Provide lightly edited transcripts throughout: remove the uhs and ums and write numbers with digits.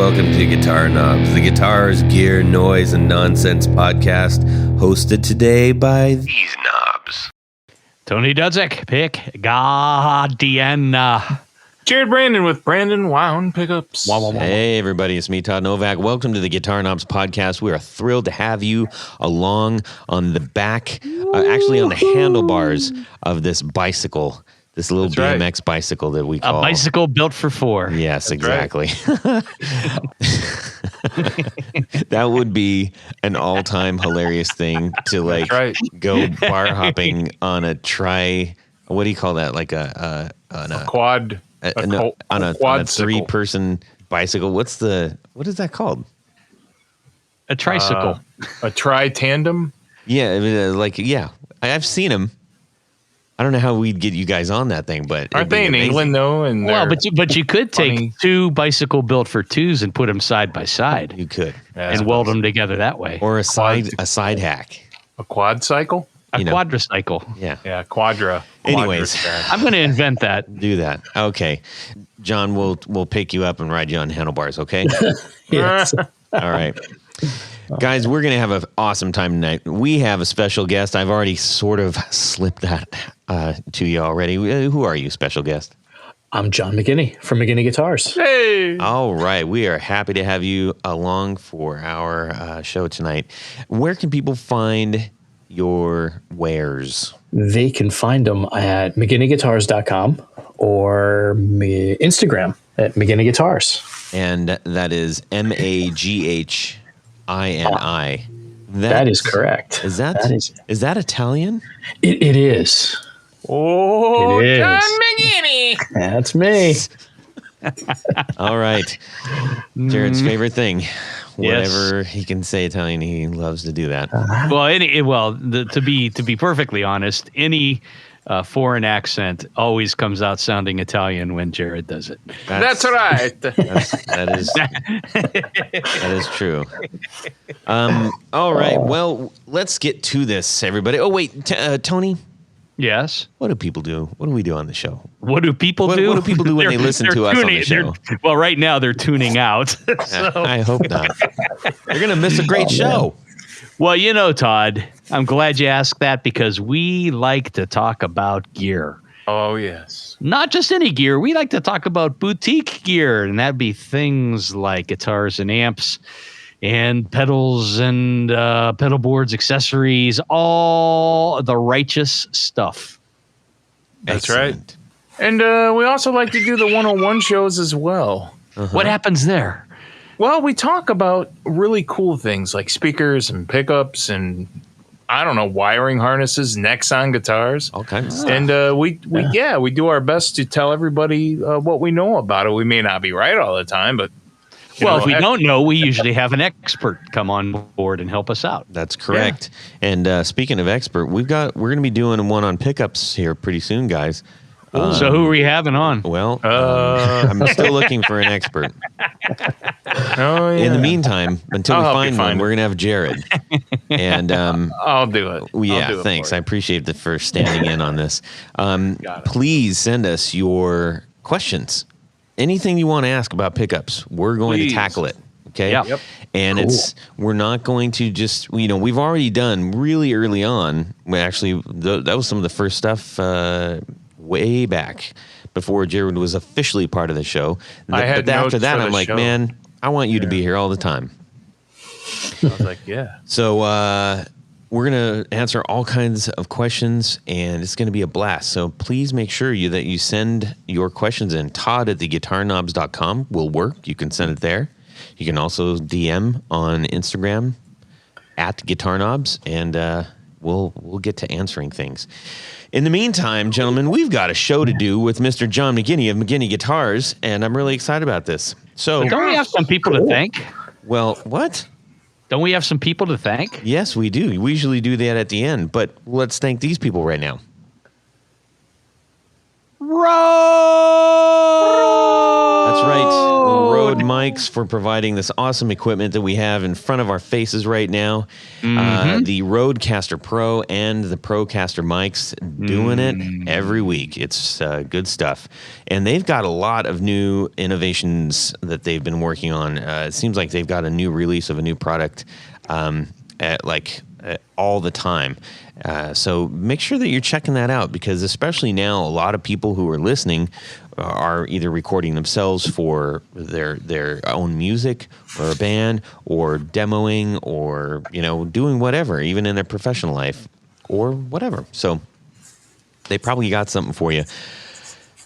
welcome to Guitar Knobs, the guitars, gear, noise, and nonsense podcast, hosted today by these knobs. Tony Dudzik, pick Guardian. Jared Brandon with Brandon Wound Pickups. Hey everybody, it's me, Todd Novak. Welcome to the Guitar Knobs podcast. We are thrilled to have you along on the back, actually on the handlebars of this bicycle. This little BMX bicycle that we call... A bicycle built for four. Yes, that's exactly. Right. That would be an all-time hilarious thing to go bar hopping on a what do you call that? Like a quad. On a 3-person bicycle. What is that called? A tricycle. A tri-tandem? Yeah, I've seen them. I don't know how we'd get you guys on that thing, but aren't they in England though? And but you could take two bicycle built for twos and put them side by side. You could and weld them together that way, or a side hack, a quad cycle, quadricycle. Yeah, quadra. Anyways, I'm going to invent that. Do that. Okay, John, we'll pick you up and ride you on handlebars. Okay. Yes. All right. Guys, we're going to have an awesome time tonight. We have a special guest. I've already sort of slipped that to you already. Who are you, special guest? I'm John Maghini from Maghini Guitars. Hey! All right. We are happy to have you along for our show tonight. Where can people find your wares? They can find them at MaghiniGuitars.com or Instagram at Maghini Guitars. And that is MAGHINI. That is correct. Is that Italian? It is. Oh, it is. John Maghini. That's me. All right. Jared's favorite thing. Whatever he can say Italian, he loves to do that. To be perfectly honest, any foreign accent always comes out sounding Italian when Jared does it. That's right. That is true. All right. Well, let's get to this, everybody. Oh, wait, Tony. Yes. What do people do? What do we do on the show? What do people do? What do people do when they listen to us on the show? Well, right now they're tuning out. So. I hope not. They're going to miss a great show. Well, Todd, I'm glad you asked that because we like to talk about gear. Oh, yes. Not just any gear. We like to talk about boutique gear, and that'd be things like guitars and amps and pedals and pedal boards, accessories, all the righteous stuff. That's right. And we also like to do the 101 shows as well. Uh-huh. What happens there? Well, we talk about really cool things like speakers and pickups and, I don't know, wiring harnesses, necks on guitars. All kinds of stuff. And we do our best to tell everybody what we know about it. We may not be right all the time, but... if we don't know, we usually have an expert come on board and help us out. That's correct. Yeah. And speaking of expert, we're going to be doing one on pickups here pretty soon, guys. So who are we having on? Well, I'm still looking for an expert. Oh, yeah. In the meantime, until we find one, we're going to have Jared. And I'll do it. Yeah, thanks. I appreciate the first standing in on this. Please send us your questions. Anything you want to ask about pickups, we're going to tackle it. Okay. Yep. And we're not going to just, we've already done really early on. Actually, that was some of the first stuff way back before Jared was officially part of the show. After that, I'm like, man, I want you to be here all the time. I was like, yeah. So we're going to answer all kinds of questions, and it's going to be a blast. So please make sure that you send your questions in. Todd at theguitarknobs.com will work. You can send it there. You can also DM on Instagram at guitarknobs, and we'll get to answering things. In the meantime, gentlemen, we've got a show to do with Mr. John Maghini of Maghini Guitars, and I'm really excited about this. So, don't we have some people to thank? Well, what? Don't we have some people to thank? Yes, we do. We usually do that at the end, but let's thank these people right now. Road! That's right. Road Mics for providing this awesome equipment that we have in front of our faces right now. The Rodecaster Pro and the Procaster mics, doing it every week. It's good stuff. And they've got a lot of new innovations that they've been working on. It seems like they've got a new release of a new product all the time. So make sure that you're checking that out, because especially now, a lot of people who are listening are either recording themselves for their own music or a band, or demoing, or doing whatever, even in their professional life or whatever. So they probably got something for you.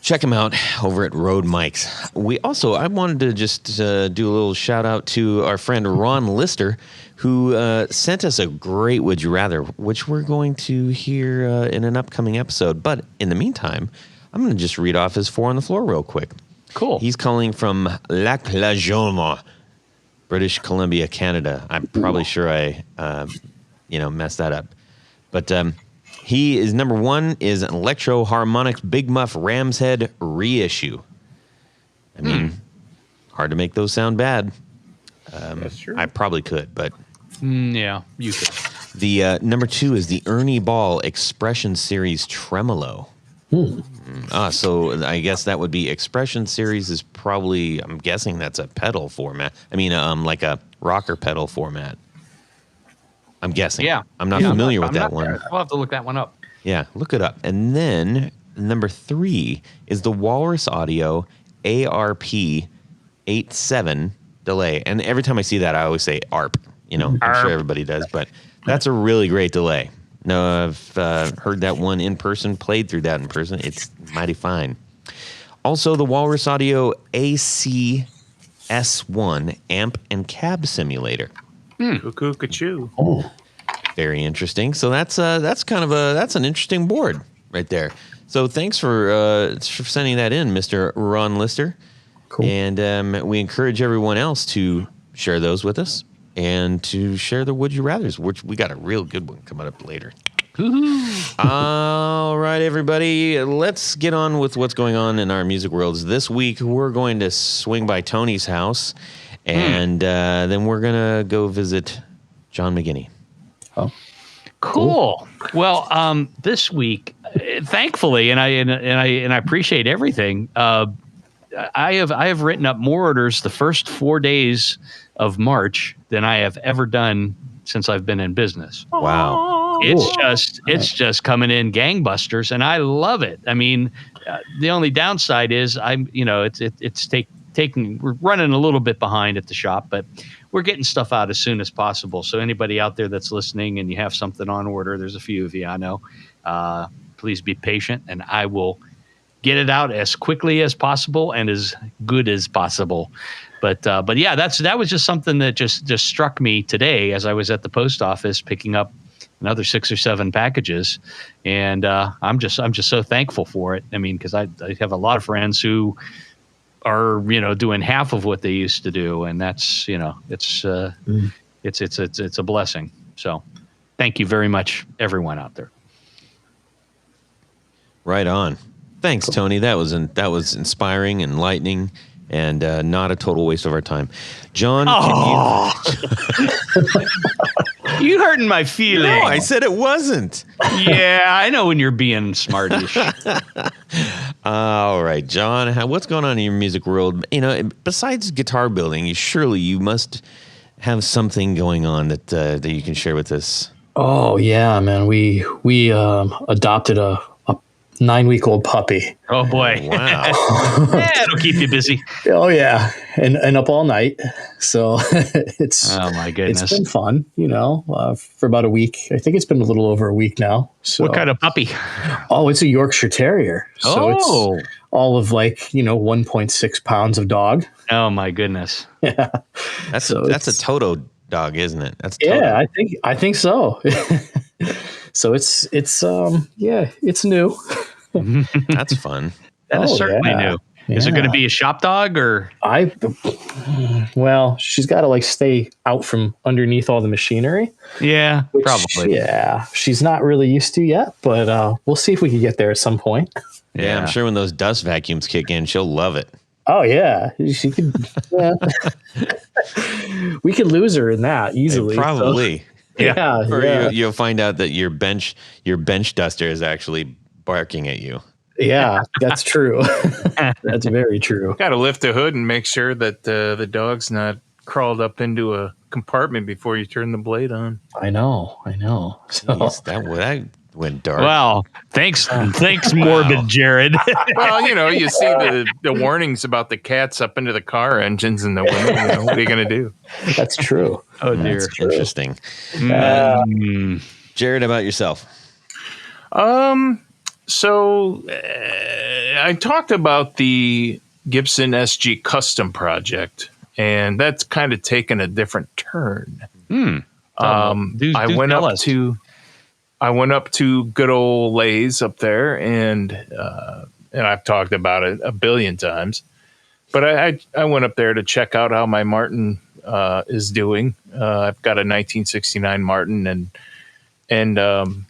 Check them out over at Rode Mics. I wanted to just do a little shout out to our friend Ron Lister, who sent us a great Would You Rather, which we're going to hear in an upcoming episode. But in the meantime, I'm going to just read off his 4 on the floor real quick. Cool. He's calling from Lac La Jaune, British Columbia, Canada. I'm probably sure I messed that up. But his number 1 is an Electro Harmonix Big Muff Ram's Head reissue. I mean, hard to make those sound bad. That's true. I probably could, but... yeah, you could. The number 2 is the Ernie Ball Expression Series Tremolo. So I guess that would be Expression Series is probably, I'm guessing that's a pedal format. I mean, like a rocker pedal format. I'm guessing. Yeah. I'm not familiar with that one. I'll have to look that one up. Yeah, look it up. And then number 3 is the Walrus Audio ARP 87 delay. And every time I see that, I always say ARP. I'm sure everybody does, but that's a really great delay. No, I've heard that one in person, played through that in person. It's mighty fine. Also, the Walrus Audio AC-S1 amp and cab simulator. Cuckoo, cuckoo. Oh, Very interesting. So that's an interesting board right there. So thanks for sending that in, Mr. Ron Lister. cool. And we encourage everyone else to share those with us and to share the Would You Rathers, which we got a real good one coming up later. All right, everybody, let's get on with what's going on in our music worlds. This week, we're going to swing by Tony's house, and then we're going to go visit John Maghini. Oh, Cool. Well, this week, thankfully, and I appreciate everything. I have written up more orders the first 4 days of March than I have ever done since I've been in business. Wow. It's just coming in gangbusters, and I love it. I mean, the only downside is we're running a little bit behind at the shop, but we're getting stuff out as soon as possible. So anybody out there that's listening and you have something on order, there's a few of you I know, please be patient, and I will get it out as quickly as possible and as good as possible. But yeah, that was just something that just struck me today as I was at the post office picking up another 6 or 7 packages, and I'm just so thankful for it. I mean, because I have a lot of friends who are doing half of what they used to do, and that's it's a blessing. So thank you very much, everyone out there. Right on. Thanks, Tony. That was inspiring, enlightening, and not a total waste of our time. John, You hurting my feelings. No, I said it wasn't. Yeah, I know when you're being smartish. All right, John, what's going on in your music world? Besides guitar building, surely you must have something going on that you can share with us. Oh yeah, man. We adopted a 9-week-old puppy. Oh boy. Wow. Yeah, it'll keep you busy. Oh yeah, and up all night. So Oh my goodness. it's been fun, for about a week. I think it's been a little over a week now. So, What kind of puppy? Oh, it's a Yorkshire Terrier. So Oh. it's all of 1.6 pounds of dog. Oh my goodness. Yeah. That's a Toto dog, isn't it? That's Toto. Yeah, I think so. So it's new. That's fun. That is certainly new. Is it going to Yeah. be a shop dog or? She's got to stay out from underneath all the machinery. Yeah, which, probably. Yeah, she's not really used to yet, but we'll see if we can get there at some point. Yeah, I'm sure when those dust vacuums kick in, she'll love it. Oh yeah, she could. Yeah. We could lose her in that easily. Probably. So, yeah, Or yeah, you'll find out that your bench duster is actually barking at you. yeah. That's true. That's very true. Got to lift the hood and make sure that the dog's not crawled up into a compartment before you turn the blade on. I know. So, Jeez, that went dark. Wow. Thanks, morbid Jared. Well, you see the warnings about the cats up into the car engines and the window. What are you going to do? that's true. Oh dear. That's true. Interesting. Jared, about yourself? So I talked about the Gibson SG Custom project, and that's kind of taken a different turn. I went up to good old Lay's up there, and I've talked about it a billion times. But I went up there to check out how my Martin is doing. I've got a 1969 Martin, and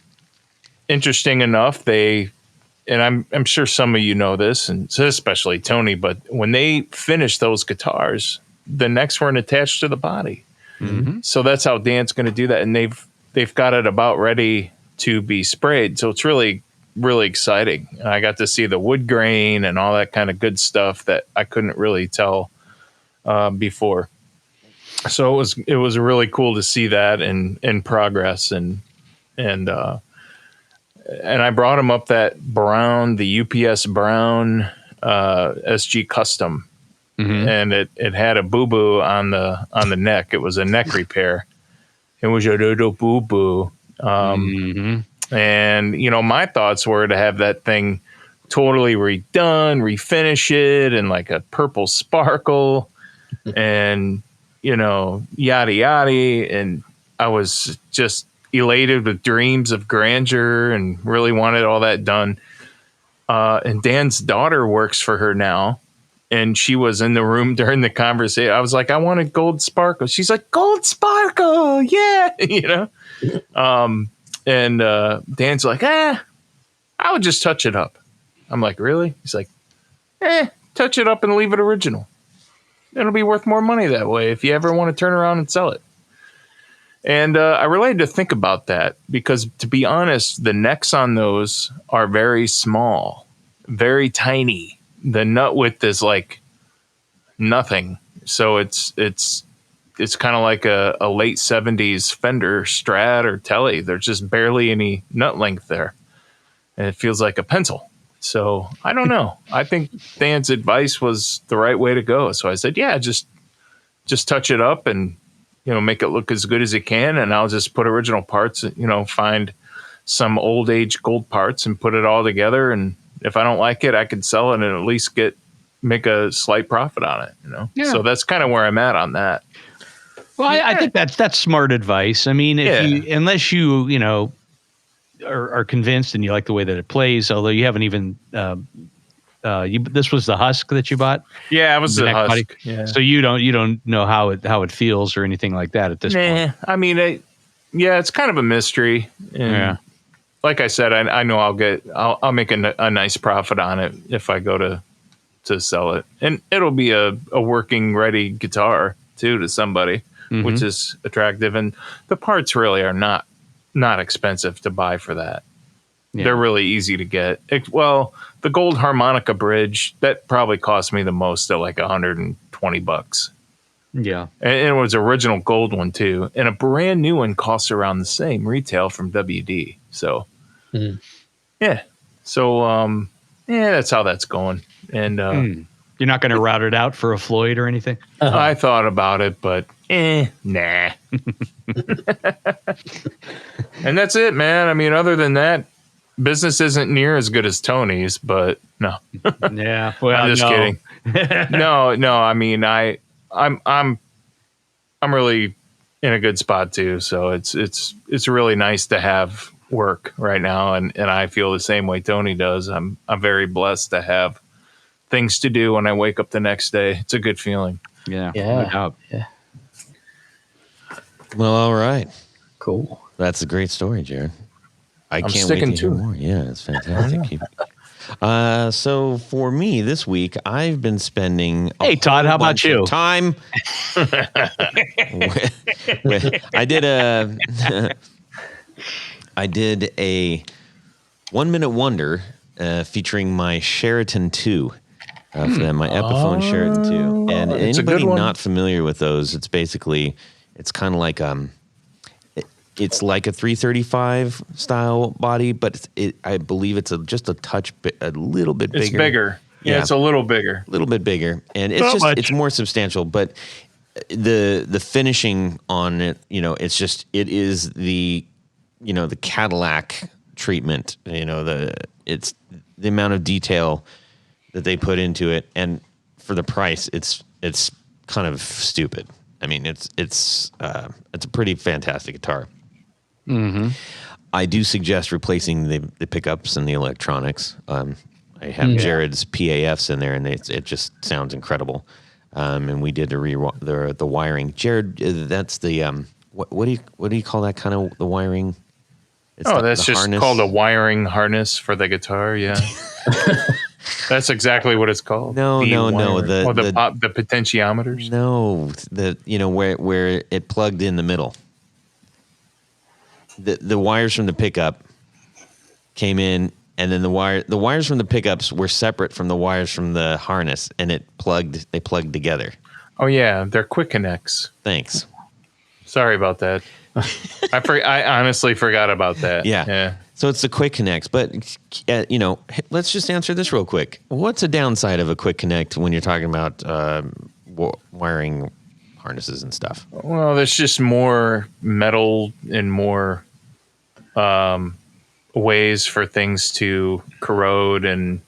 interesting enough, I'm sure some of you know this, and especially Tony, but when they finish those guitars, the necks weren't attached to the body. Mm-hmm. So that's how Dan's going to do that, and they've got it about ready to be sprayed. So it's really, really exciting. And I got to see the wood grain and all that kind of good stuff that I couldn't really tell before. So it was really cool to see that in progress, and I brought him up that brown, the UPS brown SG Custom, and it had a boo-boo on the neck. It was a neck repair. It was a little boo-boo. And, my thoughts were to have that thing totally redone, refinish it in like a purple sparkle and, yada, yada. And I was just elated with dreams of grandeur and really wanted all that done. And Dan's daughter works for her now, and she was in the room during the conversation. I was like, I wanted gold sparkle. She's like, gold sparkle, yeah, And Dan's like, I would just touch it up. I'm like, really? He's like, touch it up and leave it original. It'll be worth more money that way if you ever want to turn around and sell it. And I related to think about that because, to be honest, the necks on those are very small, very tiny. The nut width is like nothing. So it's kind of like a late 70s Fender Strat or Tele. There's just barely any nut length there. And it feels like a pencil. So I don't know. I think Dan's advice was the right way to go. So I said, yeah, just touch it up and make it look as good as it can, and I'll just put original parts, find some old age gold parts and put it all together. And if I don't like it, I can sell it and at least make a slight profit on it, Yeah. So that's kind of where I'm at on that. Well, I think that's smart advice. I mean, unless you are convinced and you like the way that it plays, although you haven't even this was the husk that you bought. Yeah, it was the husk. Yeah. So you don't know how it feels or anything like that at this point. I mean, it's kind of a mystery. And like I said, I know I'll make a nice profit on it if I go to sell it, and it'll be a working ready guitar too to somebody, which is attractive. And the parts really are not expensive to buy for that. Yeah. They're really easy to get. The gold harmonica bridge, that probably cost me the most at like $120. Yeah. And it was original gold one too. And a brand new one costs around the same retail from WD. So, yeah. So, that's how that's going. And you're not going to route it out for a Floyd or anything? I thought about it, but nah. And that's it, man. I mean, other than that, business isn't near as good as Tony's, but no. Yeah, well, I'm just kidding. No. I mean, I'm really in a good spot too. So it's really nice to have work right now, and I feel the same way Tony does. I'm very blessed to have things to do when I wake up the next day. It's a good feeling. Yeah. Yeah. Well, all right. Cool. That's a great story, Jared. I can't sticking wait to hear to it. more. Yeah, it's fantastic. So for me this week, I've been spending Hey, Todd, how about you? Time. I did a 1 minute wonder featuring my Sheraton 2. For them, my Epiphone Sheraton 2. And anybody not familiar with those, it's basically, it's kind of like it's like a 335 style body, but I believe it's just a little bit bigger. It's bigger. Yeah, it's a little bigger. A little bit bigger. And it's it's more substantial, but the finishing on it, it is the Cadillac treatment, it's the amount of detail that they put into it, and for the price, it's kind of stupid. I mean, it's a pretty fantastic guitar. Mm-hmm. I do suggest replacing the pickups and the electronics. I have Jared's PAFs in there, and it just sounds incredible. And we did the wiring. Jared, that's the what do you call that kind of the wiring? It's that's just harness. Called a wiring harness for the guitar. Yeah. That's exactly what it's called. No. The potentiometers. No, where it plugged in the middle. The wires from the pickup came in, and then the wires from the pickups were separate from the wires from the harness, and they plugged together. Oh yeah, they're quick connects. Thanks. Sorry about that. I honestly forgot about that. Yeah. So it's the quick connects, but let's just answer this real quick. What's a downside of a quick connect when you're talking about wiring harnesses and stuff? Well, there's just more metal and more ways for things to corrode and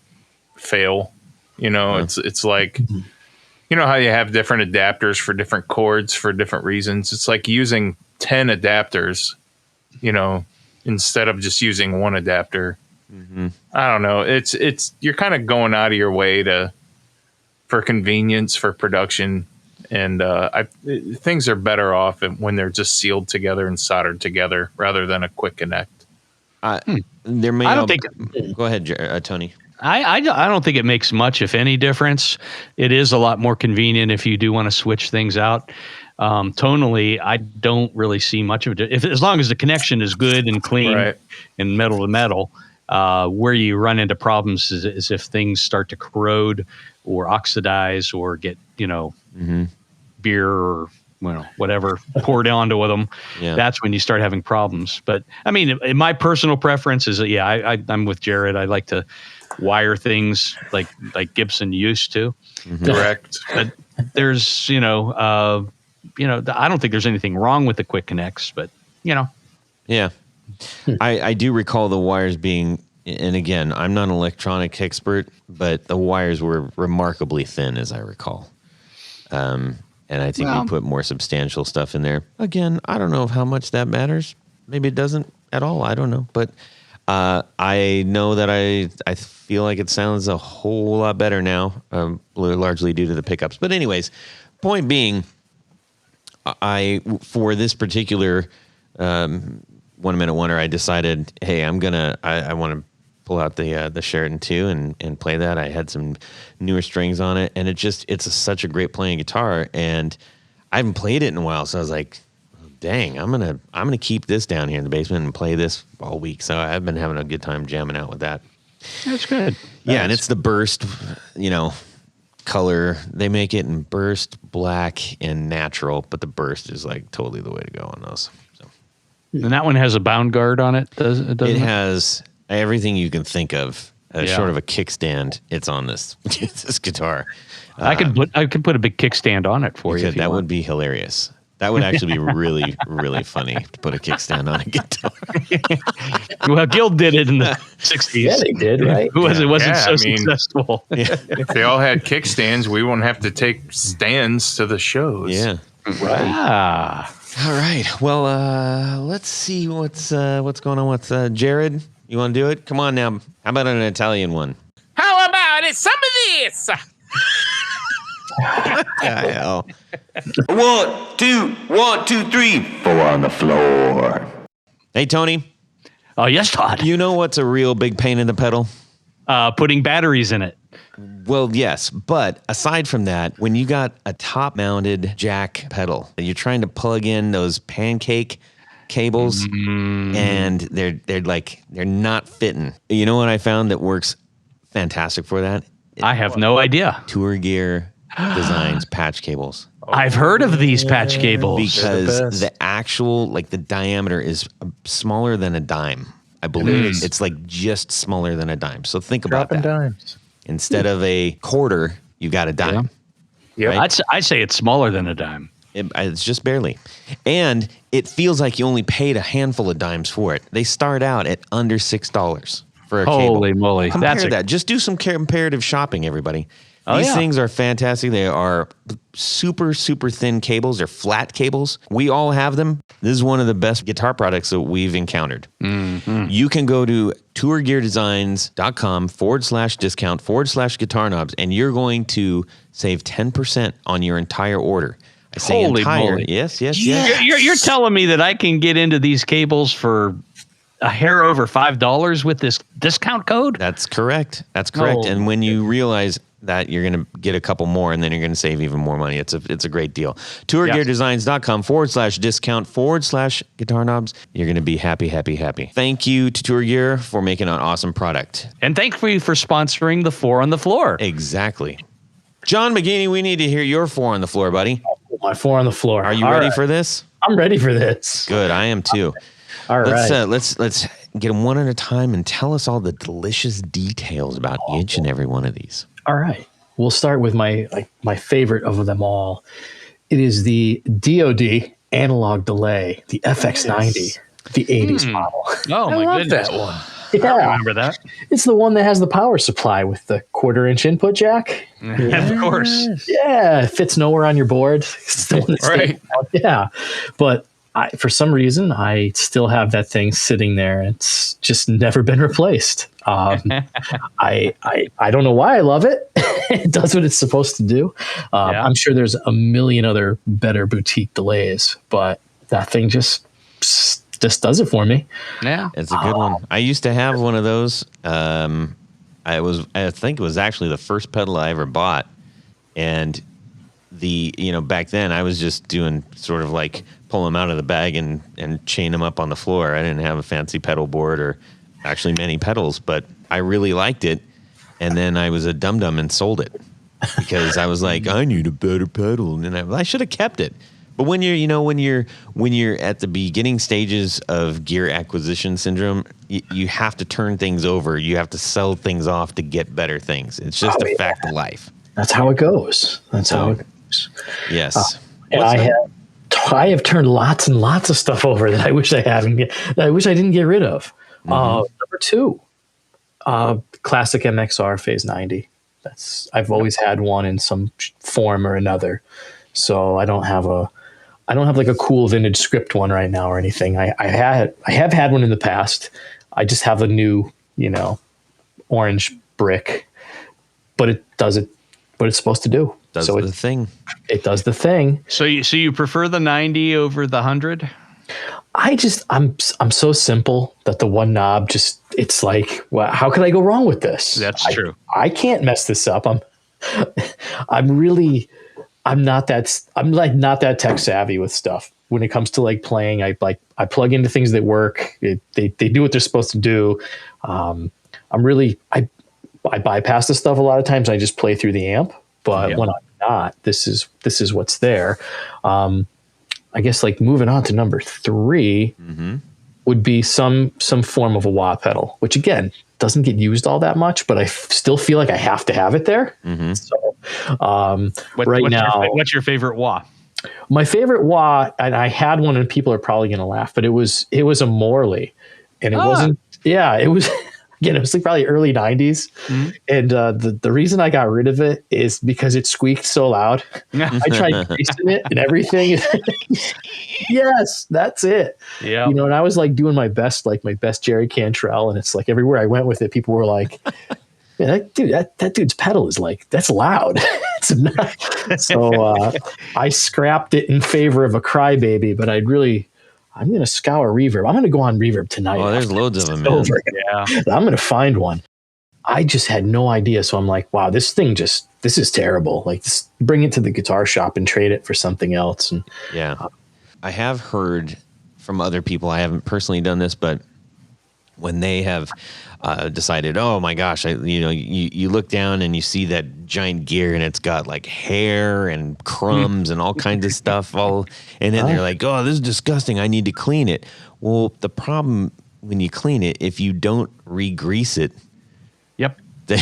fail. It's like, how you have different adapters for different chords for different reasons. It's like using 10 adapters, instead of just using one adapter. Mm-hmm. I don't know. It's you're kind of going out of your way for convenience, for production. And things are better off when they're just sealed together and soldered together rather than a quick connect. Go ahead, Tony. I don't think it makes much, if any, difference. It is a lot more convenient if you do want to switch things out. Tonally, I don't really see much of it. As long as the connection is good and clean and metal to metal, where you run into problems is if things start to corrode or oxidize or get, beer or whatever poured onto them. Yeah. That's when you start having problems. But I mean, my personal preference is I'm with Jared. I like to wire things like Gibson used to. Mm-hmm. Correct. But there's I don't think there's anything wrong with the quick connects, but Yeah. I do recall the wires being, and again, I'm not an electronic expert, but the wires were remarkably thin, as I recall. And I think we put more substantial stuff in there. Again, I don't know how much that matters. Maybe it doesn't at all. I don't know. But I know that I feel like it sounds a whole lot better now, largely due to the pickups. But anyways, point being, for this particular 1 minute wonder, I decided, hey, I want to pull out the Sheraton 2 and play that. I had some newer strings on it, and it's such a great playing guitar, and I haven't played it in a while, so I was like, dang, I'm gonna keep this down here in the basement and play this all week. So I've been having a good time jamming out with that. That's good. Yeah, and it's the burst, color. They make it in burst, black, and natural, but the burst is like totally the way to go on those. So. And that one has a bound guard on it. It has everything you can think of, short of a kickstand. It's on this guitar. I could put a big kickstand on it for you. If you that would be hilarious. That would actually be really, really funny to put a kickstand on a guitar. Well, Gil did it in the 60s. Yeah, they did, right? It wasn't successful. Yeah. If they all had kickstands, we wouldn't have to take stands to the shows. Yeah. Right. All right. Well, let's see what's going on with Jared. You want to do it? Come on now. How about an Italian one? How about it? Some of this. Hell. 1, 2, 1, 2, 3. 4 on the floor. Hey, Tony. Oh, yes, Todd. You know what's a real big pain in the pedal? Putting batteries in it. Well, yes, but aside from that, when you got a top-mounted jack pedal, you're trying to plug in those pancake cables, and they're not fitting. You know what I found that works fantastic for that? I have no idea. Tour Gear Designs patch cables. I've heard of these patch cables. Because the actual, like the diameter is smaller than a dime. I believe it's like just smaller than a dime. So think about that. Dimes. Instead of a quarter, you got a dime. Yeah. Right? I'd say it's smaller than a dime. It's just barely. And it feels like you only paid a handful of dimes for it. They start out at under $6 for a cable. Holy moly. Compare that. Just do some comparative shopping, everybody. These things are fantastic. They are super, super thin cables. They're flat cables. We all have them. This is one of the best guitar products that we've encountered. You can go to tourgeardesigns.com/discount/guitar knobs, and you're going to save 10% on your entire order. I say Holy entire. moly. Yes. You're telling me that I can get into these cables for a hair over $5 with this discount code? That's correct. And when you realize that, you're going to get a couple more, and then you're going to save even more money. It's a great deal. tourgeardesigns.com/discount/guitar knobs. You're going to be happy. Thank you to Tour Gear for making an awesome product. And thank you for sponsoring the 4 on the Floor. Exactly. John Maghini, we need to hear your 4 on the floor, buddy. My 4 on the floor. Are you ready for this? I'm ready for this. Good. I am too. All right. Let's get them one at a time and tell us all the delicious details about each and every one of these. All right. We'll start with my favorite of them all. It is the DoD analog delay, the FX90, the 80s model. Oh, my goodness. That one. Yeah. I remember that. It's the one that has the power supply with the 1/4-inch input jack. Of course. Yeah, it fits nowhere on your board. It's the one that's Right. Yeah. But for some reason, I still have that thing sitting there. It's just never been replaced. I don't know why I love it. It does what it's supposed to do. I'm sure there's a million other better boutique delays, but that thing just does it for me. Yeah. It's a good one. I used to have one of those. I think it was actually the first pedal I ever bought. And back then I was just doing sort of like pull them out of the bag and chain them up on the floor. I didn't have a fancy pedal board or actually many pedals, but I really liked it. And then I was a dum-dum and sold it because I was like, I need a better pedal. And I should have kept it. But when you're at the beginning stages of gear acquisition syndrome, you have to turn things over. You have to sell things off to get better things. It's just a fact of life. That's how it goes. How it goes. Yes. And I have turned lots and lots of stuff over that I wish I didn't get rid of. Number 2, classic MXR Phase 90. I've always had one in some form or another. So I don't have like a cool vintage script one right now or anything. I have had one in the past. I just have a new, orange brick, but it does it what it's supposed to do. Does the thing. It does the thing. So you prefer the 90 over the 100? I'm so simple that the one knob it's like, well, how could I go wrong with this? That's true. I can't mess this up. I'm not that tech savvy with stuff. When it comes to like playing, I plug into things that work. They do what they're supposed to do. I bypass the stuff a lot of times. I just play through the amp. But when I'm not, this is what's there. I guess like moving on to number 3 would be some form of a wah pedal, which again doesn't get used all that much, but I still feel like I have to have it there. So what's your favorite wah? My favorite wah, and I had one, and people are probably going to laugh, but it was a Morley, and it wasn't. Yeah, it was. Again, it was like probably early 90s. And the reason I got rid of it is because it squeaked so loud. I tried greasing it and everything. Yes, that's it. Yeah. And I was like doing my best Jerry Cantrell. And it's like everywhere I went with it, people were like, man, that dude's pedal is like, that's loud. It's not. So I scrapped it in favor of a Crybaby, but I I'm going to scour reverb. I'm going to go on reverb tonight. Oh, there's loads of them, man. Yeah. I'm going to find one. I just had no idea. So I'm like, wow, this is terrible. Like, just bring it to the guitar shop and trade it for something else. And yeah, I have heard from other people. I haven't personally done this, but when they have decided, oh my gosh, you look down and you see that giant gear and it's got like hair and crumbs and all kinds of stuff and then they're like, oh, this is disgusting. I need to clean it. Well, the problem when you clean it, if you don't re-grease it, yep, then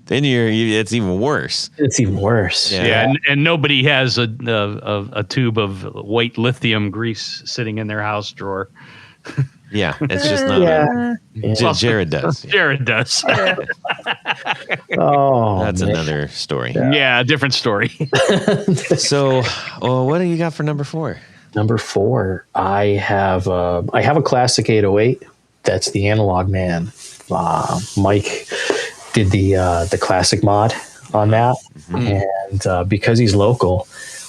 it's even worse. It's even worse. Yeah, and nobody has a tube of white lithium grease sitting in their house drawer. Yeah, it's just not. Jared does. Jared does. Oh, that's another story. Yeah, different story. So, what do you got for number 4? Number 4, I have a classic 808. That's the Analog Man. Mike did the classic mod on that, and because he's local,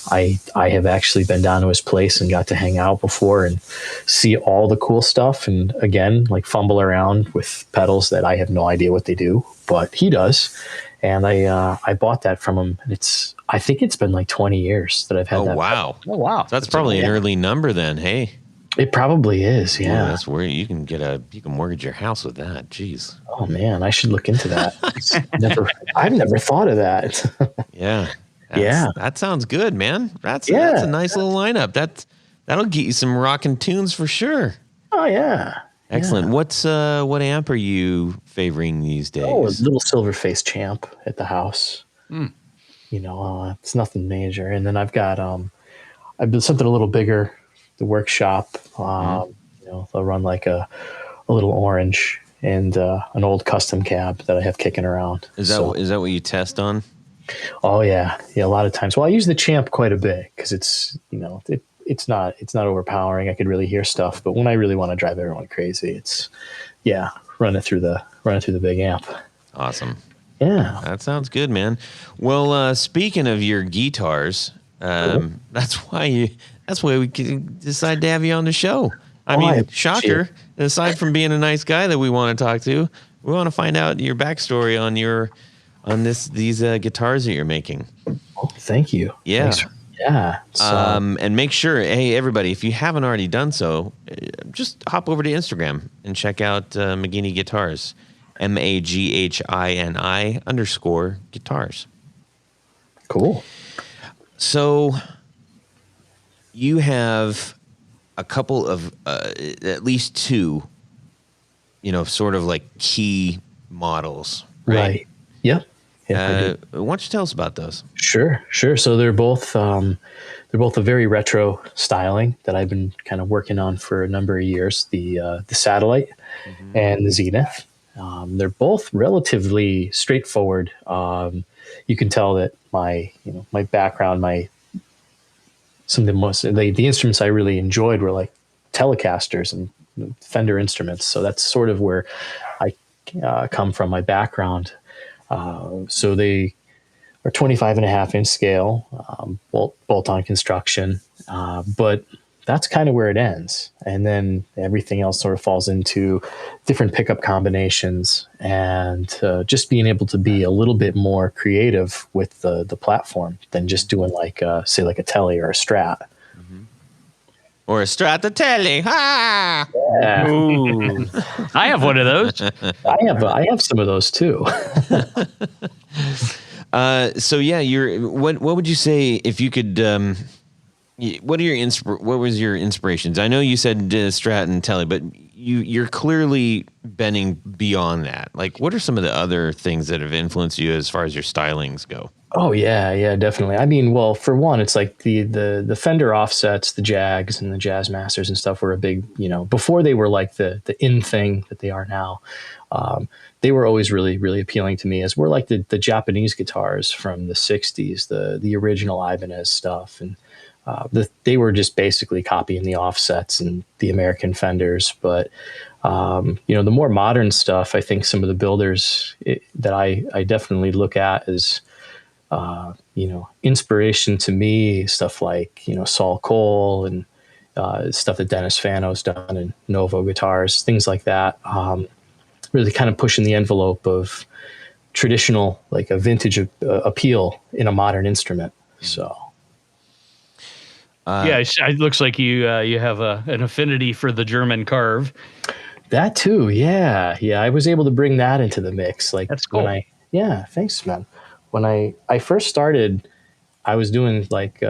I have actually been down to his place and got to hang out before and see all the cool stuff. And again, like fumble around with pedals that I have no idea what they do, but he does. And I bought that from him. And I think it's been like 20 years that I've had that. Wow. Oh, wow. So that's probably an early number then. Hey, it probably is. Yeah. Well, that's where you can mortgage your house with that. Jeez. Oh man, I should look into that. I've never thought of that. Yeah. That sounds good, man. That's a nice little lineup. That'll get you some rockin' tunes for sure. Oh yeah. Excellent. Yeah. What amp are you favoring these days? Oh, a little silver face champ at the house. It's nothing major. And then I've got I've built something a little bigger, the workshop. They'll run like a little orange and an old custom cab that I have kicking around. Is that what you test on? Oh yeah. A lot of times. Well, I use the champ quite a bit because it's it's not overpowering. I could really hear stuff, but when I really want to drive everyone crazy, run it through the big amp. Awesome. Yeah, that sounds good, man. Well, speaking of your guitars, that's why we decided to have you on the show. I mean, shocker. Aside from being a nice guy that we want to talk to, we want to find out your backstory on these guitars that you're making. Oh, thank you. Yeah. Yeah. And make sure, hey, everybody, if you haven't already done so, just hop over to Instagram and check out Maghini Guitars, MAGHINI_guitars. Cool. So you have a couple of, at least 2, sort of like key models, right? Yep. Yeah, why don't you tell us about those? Sure. So they're both a very retro styling that I've been kind of working on for a number of years. The Satellite and the Zenith. They're both relatively straightforward. You can tell that my background, some of the instruments I really enjoyed were like Telecasters and Fender instruments. So that's sort of where I come from, my background. So they are 25.5-inch scale, bolt-on construction, but that's kind of where it ends. And then everything else sort of falls into different pickup combinations and just being able to be a little bit more creative with the platform than just doing say like a Tele or a Strat. Or a Strat-a-Tele. Ha! Yeah. Ooh. I have one of those. I have some of those too. So yeah, what would you say if you could? What was your inspirations? I know you said Strat and Tele, but you're clearly bending beyond that. Like, what are some of the other things that have influenced you as far as your stylings go? Oh yeah, definitely. I mean, well, for one, it's like the Fender offsets, the Jags and the Jazz Masters and stuff were a big, before they were like the in thing that they are now. They were always really, really appealing to me, as were like the Japanese guitars from the 60s, the original Ibanez stuff. And they were just basically copying the offsets and the American Fenders. But, the more modern stuff, I think some of the builders that I definitely look at as, inspiration to me, stuff like, Saul Cole and stuff that Dennis Fano's done and Novo Guitars, things like that. Really kind of pushing the envelope of traditional, like a vintage appeal in a modern instrument. So. It looks like you have an affinity for the German carve. That too, yeah. I was able to bring that into the mix. Like that's cool. Thanks, man. When I first started, I was doing like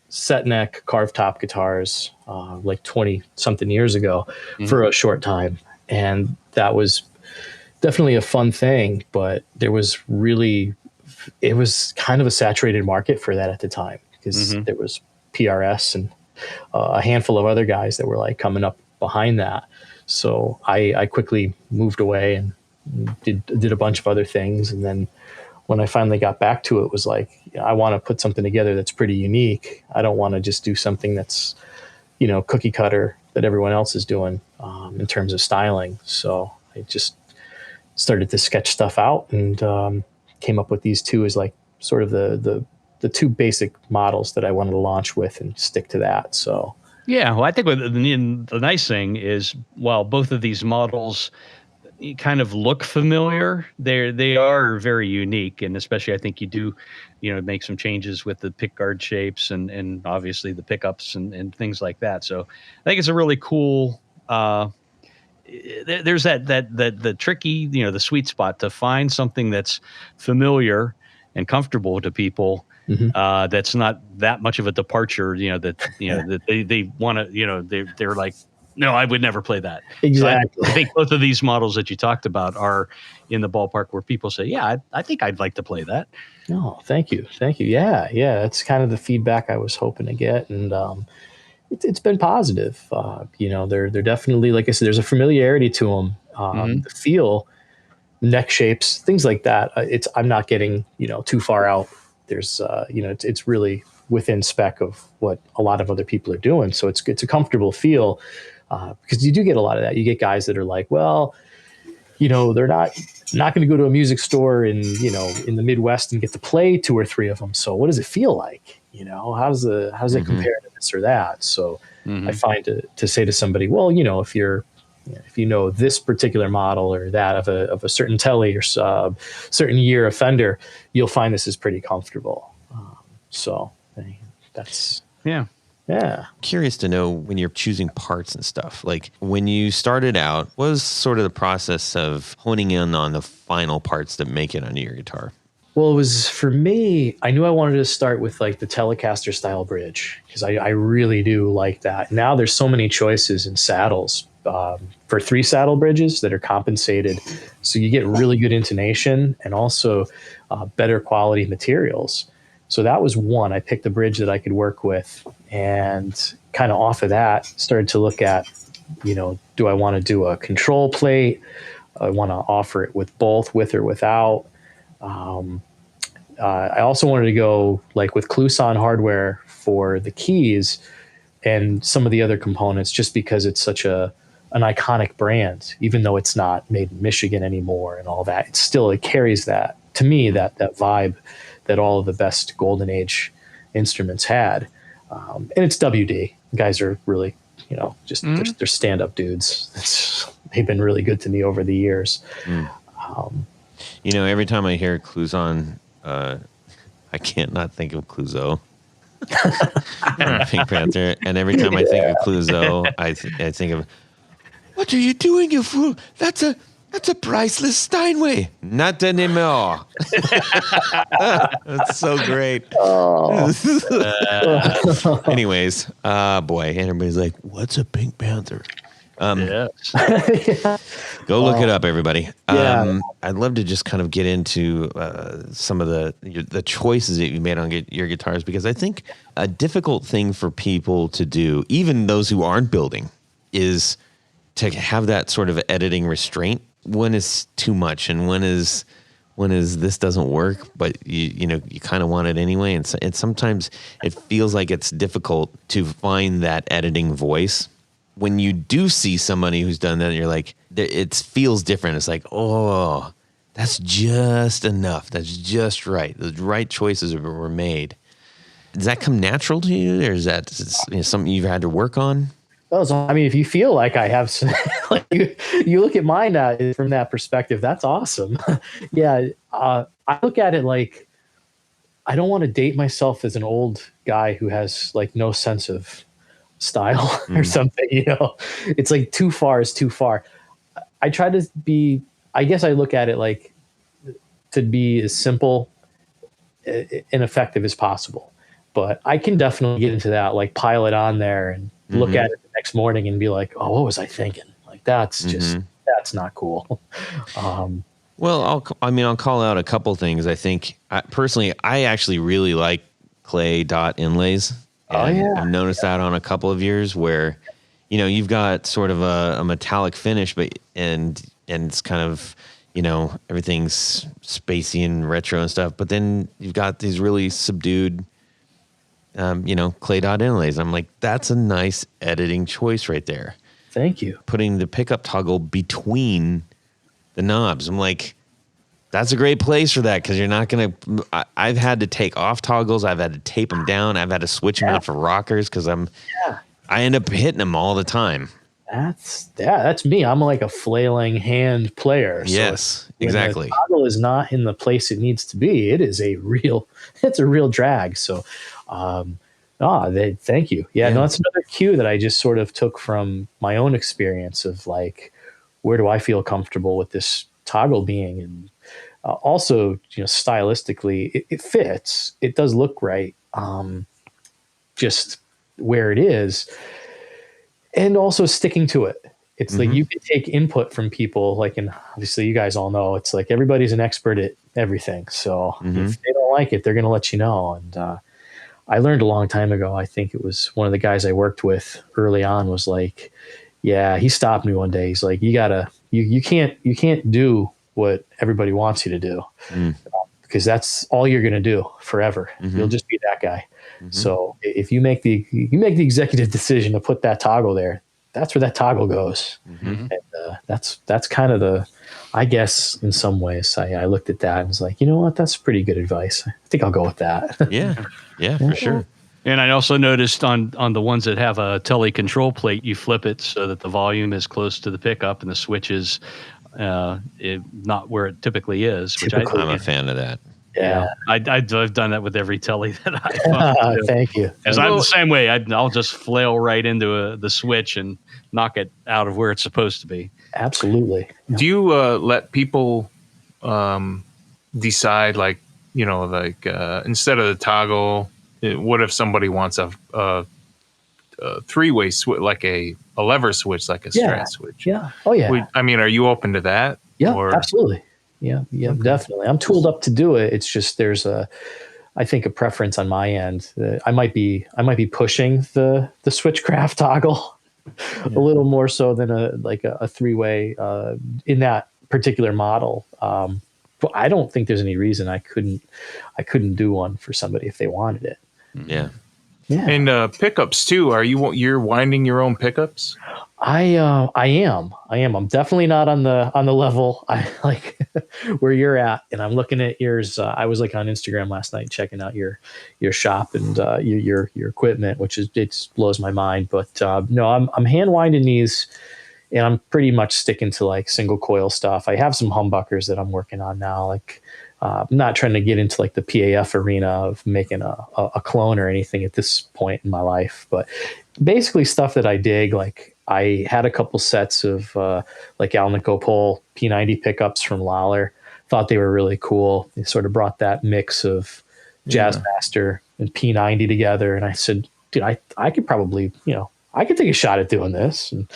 set neck carved top guitars, like 20 something years ago for a short time, and that was definitely a fun thing. But it was kind of a saturated market for that at the time because there was PRS and a handful of other guys that were like coming up behind that. So I quickly moved away and did a bunch of other things. And then when I finally got back to it was like, I want to put something together that's pretty unique. I don't want to just do something that's, cookie cutter that everyone else is doing in terms of styling. So I just started to sketch stuff out and came up with these two as like sort of the two basic models that I wanted to launch with and stick to that. So, yeah, well, I think the nice thing is, while both of these models kind of look familiar, they are very unique, and especially I think you do, make some changes with the pick guard shapes and obviously the pickups and things like that. So I think it's a really cool. There's the tricky, the sweet spot to find something that's familiar and comfortable to people. That's not that much of a departure, that they want to, they're like, no, I would never play that. Exactly. So I think both of these models that you talked about are in the ballpark where people say, yeah, I think I'd like to play that. Oh, thank you. Yeah. That's kind of the feedback I was hoping to get. And it's been positive. They're definitely, like I said, there's a familiarity to them. The feel, neck shapes, things like that. I'm not getting, too far out. There's, it's really within spec of what a lot of other people are doing. So it's a comfortable feel because you do get a lot of that. You get guys that are like, well, they're not going to go to a music store in the Midwest and get to play 2 or 3 of them. So what does it feel like? How does it compare to this or that? So I find to say to somebody, well, if you know this particular model or that of a certain Telly or certain year of Fender, you'll find this is pretty comfortable. So that's yeah. Curious to know when you're choosing parts and stuff. Like when you started out, what was sort of the process of honing in on the final parts that make it onto your guitar? Well, it was for me, I knew I wanted to start with like the Telecaster style bridge because I really do like that. Now there's so many choices in saddles for 3 saddle bridges that are compensated. So you get really good intonation and also better quality materials. So that was one. I picked a bridge that I could work with and kind of off of that started to look at, do I want to do a control plate? I want to offer it with both, with or without. I also wanted to go like with Kluson hardware for the keys and some of the other components, just because it's such an iconic brand, even though it's not made in Michigan anymore and all that. It carries that, to me, that vibe that all of the best golden age instruments had. And it's WD. Guys are really, they're stand-up dudes. They've been really good to me over the years. Every time I hear Kluson, I can't not think of Clouseau. Pink Panther. And every time I think of Clouseau, I think of, what are you doing, you fool? That's a priceless Steinway. Not anymore. That's so great. Anyways, boy, and everybody's like, what's a Pink Panther? Yes. Go look it up, everybody. Yeah. I'd love to just kind of get into some of the choices that you made on your guitars, because I think a difficult thing for people to do, even those who aren't building, is to have that sort of editing restraint. When is too much, and when is this doesn't work, but you kind of want it anyway, and sometimes it feels like it's difficult to find that editing voice. When you do see somebody who's done that, you're like, it feels different. It's like, oh, that's just enough. That's just right. The right choices were made. does that come natural to you, or is that something you've had to work on? Well, I mean, if you feel like I have some, like you look at mine from that perspective, that's awesome. Yeah. I look at it like, I don't want to date myself as an old guy who has like no sense of style or something, it's like too far is too far. I try to be, I guess I look at it like to be as simple and effective as possible, but I can definitely get into that, like pile it on there and look at it the next morning and be like, oh, what was I thinking? Like, that's just, that's not cool. Well, I'll call out a couple things. I think personally, I actually really like clay dot inlays. I've noticed that on a couple of yours where, you've got sort of a metallic finish, and it's kind of, everything's spacey and retro and stuff. But then you've got these really subdued, clay dot inlays. I'm like, that's a nice editing choice right there. Thank you. Putting the pickup toggle between the knobs. I'm like, that's a great place for that, because you're not going to... I've had to take off toggles. I've had to tape them down. I've had to switch them out for rockers because I end up hitting them all the time. That's me. I'm like a flailing hand player. Yes, exactly. The toggle is not in the place it needs to be. It's a real drag. So, thank you. Yeah, no, that's another cue that I just sort of took from my own experience of like, where do I feel comfortable with this toggle being? And also, stylistically, it fits. It does look right. Just where it is. And also sticking to it. It's like you can take input from people, like, and obviously you guys all know, it's like everybody's an expert at everything. So if they don't like it, they're going to let you know. And I learned a long time ago, I think it was one of the guys I worked with early on was like, he stopped me one day. He's like, you can't do what everybody wants you to do because that's all you're going to do forever. You'll just be that guy. So if you make the executive decision to put that toggle there, that's where that toggle goes. And that's kind of I guess in some ways I looked at that and was like, you know what, that's pretty good advice. I think I'll go with that. Yeah, for sure. And I also noticed on the ones that have a tele control plate, you flip it so that the volume is close to the pickup and the switch is not where it typically is. Which I'm a fan of that. Yeah, I've done that with every telly that I've Thank you. Because I'm the same way. I'll just flail right into the switch and knock it out of where it's supposed to be. Absolutely. Do you let people decide, like, instead of the toggle, what if somebody wants a three-way switch, like a lever switch, like a Strat switch? Yeah. Oh, yeah. Are you open to that? Yeah, absolutely. Yeah, definitely. I'm tooled up to do it. It's just there's I think a preference on my end. I might be pushing the switchcraft toggle a little more so than a three-way in that particular model. But I don't think there's any reason I couldn't do one for somebody if they wanted it. Yeah. And pickups too. You're winding your own pickups? I am. I'm definitely not on the level I like where you're at. And I'm looking at yours. I was like on Instagram last night checking out your shop and your equipment, which it blows my mind. But no, I'm hand winding these, and I'm pretty much sticking to like single coil stuff. I have some humbuckers that I'm working on now. Like I'm not trying to get into like the PAF arena of making a clone or anything at this point in my life, but basically stuff that I dig. Like I had a couple sets of like Alnico Pole P90 pickups from Lawler. Thought they were really cool. They sort of brought that mix of Jazzmaster and P90 together. And I said, dude, I could probably, I could take a shot at doing this. And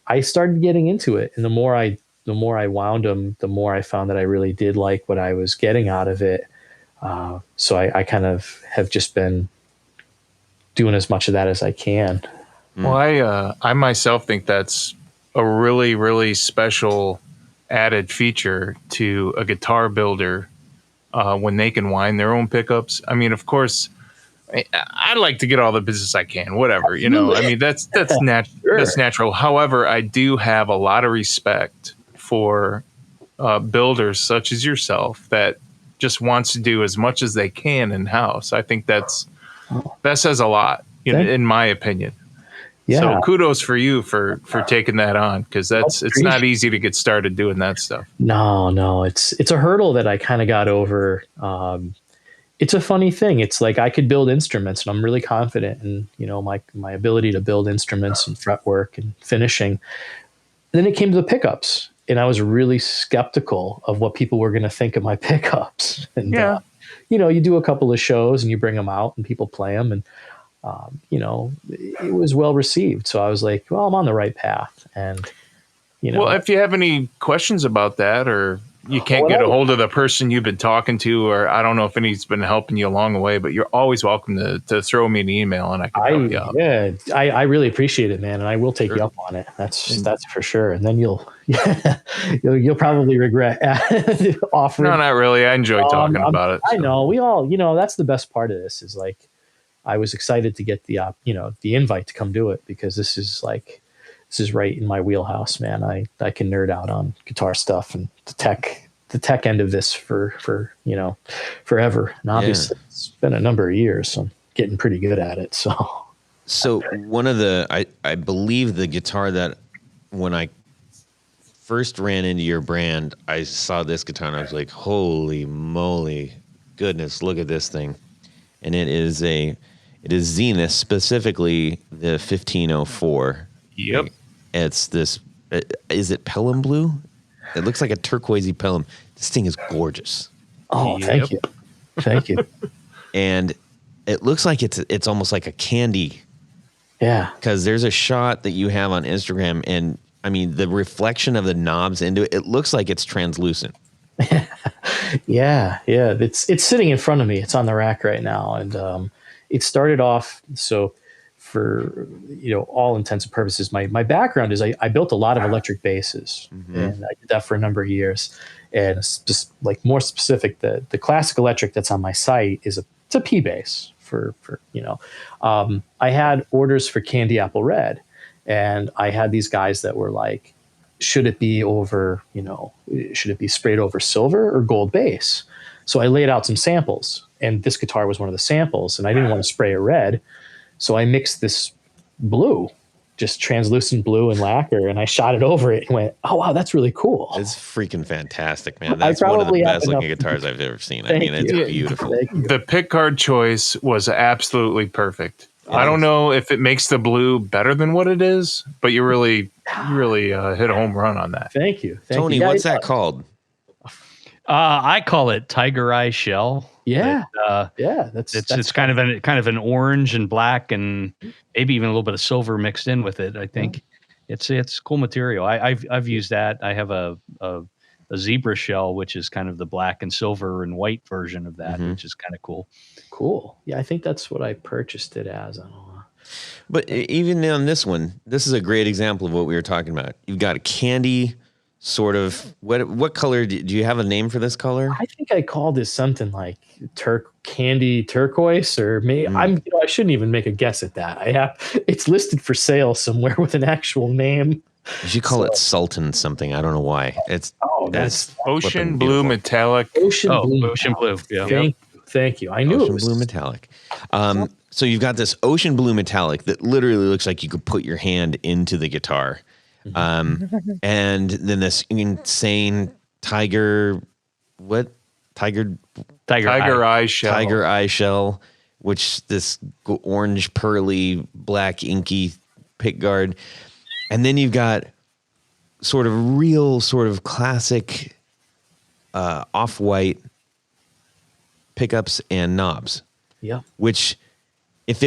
I started getting into it. And the more I wound them, the more I found that I really did like what I was getting out of it. So I kind of have just been doing as much of that as I can. Well, I myself think that's a really, really special added feature to a guitar builder when they can wind their own pickups. I mean, of course, I like to get all the business I can, whatever, I mean, that's natural. Sure. That's natural. However, I do have a lot of respect for builders such as yourself that just wants to do as much as they can in house. I think that says a lot, in my opinion. Yeah. So kudos for you for taking that on, because it's not easy to get started doing that stuff. No, it's a hurdle that I kind of got over. It's a funny thing. It's like I could build instruments, and I'm really confident in my ability to build instruments and fretwork and finishing. And then it came to the pickups, and I was really skeptical of what people were going to think of my pickups. And you do a couple of shows and you bring them out and people play them, and it was well received. So I was like, well, I'm on the right path. And well, if you have any questions about that, or you can't get a hold of the person you've been talking to, or I don't know if any's been helping you along the way, but you're always welcome to throw me an email and I can help you out. Yeah, I really appreciate it, man. And I will take you up on it. That's for sure. And then you'll probably regret offering. No, not really. I enjoy talking about it. I know we all, that's the best part of this is like, I was excited to get the invite to come do it, because this is right in my wheelhouse, man. I can nerd out on guitar stuff and the tech end of this for forever. And obviously it's been a number of years, so I'm getting pretty good at it. So one of I believe the guitar that when I first ran into your brand, I saw this guitar and I was like, holy moly, goodness, look at this thing. And it is Zenith, specifically the 1504. Yep. It's this, is it Pelham blue? It looks like a turquoisey Pelham. This thing is gorgeous. Oh, thank you. Thank you. And it looks like it's almost like a candy. Yeah. Because there's a shot that you have on Instagram, and I mean, the reflection of the knobs into it, it looks like it's translucent. Yeah. It's sitting in front of me. It's on the rack right now. And it started off, so for all intents and purposes, my background is I built a lot of electric basses, and I did that for a number of years. And it's just like more specific, the classic electric that's on my site it's a P bass for I had orders for Candy Apple Red, and I had these guys that were like, should it be sprayed over silver or gold base? So I laid out some samples, and this guitar was one of the samples, and I didn't want to spray it red. So I mixed this blue, just translucent blue and lacquer, and I shot it over it and went, oh, wow, that's really cool. It's freaking fantastic, man. That's one of the best looking guitars I've ever seen. I mean, it's beautiful. The pick guard choice was absolutely perfect. I don't know if it makes the blue better than what it is, but you really hit a home run on that. Thank you. Tony, what's that called? I call it Tiger Eye Shell. Yeah. It's kind of an orange and black and maybe even a little bit of silver mixed in with it. I think it's cool material. I've used that. I have a zebra shell, which is kind of the black and silver and white version of that, which is kind of cool. Cool. Yeah, I think that's what I purchased it as. I don't know. But even on this one, this is a great example of what we were talking about. You've got a candy sort of, what color do you have a name for this color? I think I called this something like candy turquoise, or maybe I shouldn't even make a guess at that. It's listed for sale somewhere with an actual name. You should call it Sultan something. I don't know why. That's Ocean Blue Metallic. Ocean Blue. Yeah. Thank you. I knew Ocean Blue Metallic. So you've got this Ocean Blue Metallic that literally looks like you could put your hand into the guitar. And then this insane tiger eye shell, which this orange, pearly, black, inky pick guard. And then you've got sort of classic off-white pickups and knobs. Yeah. Which if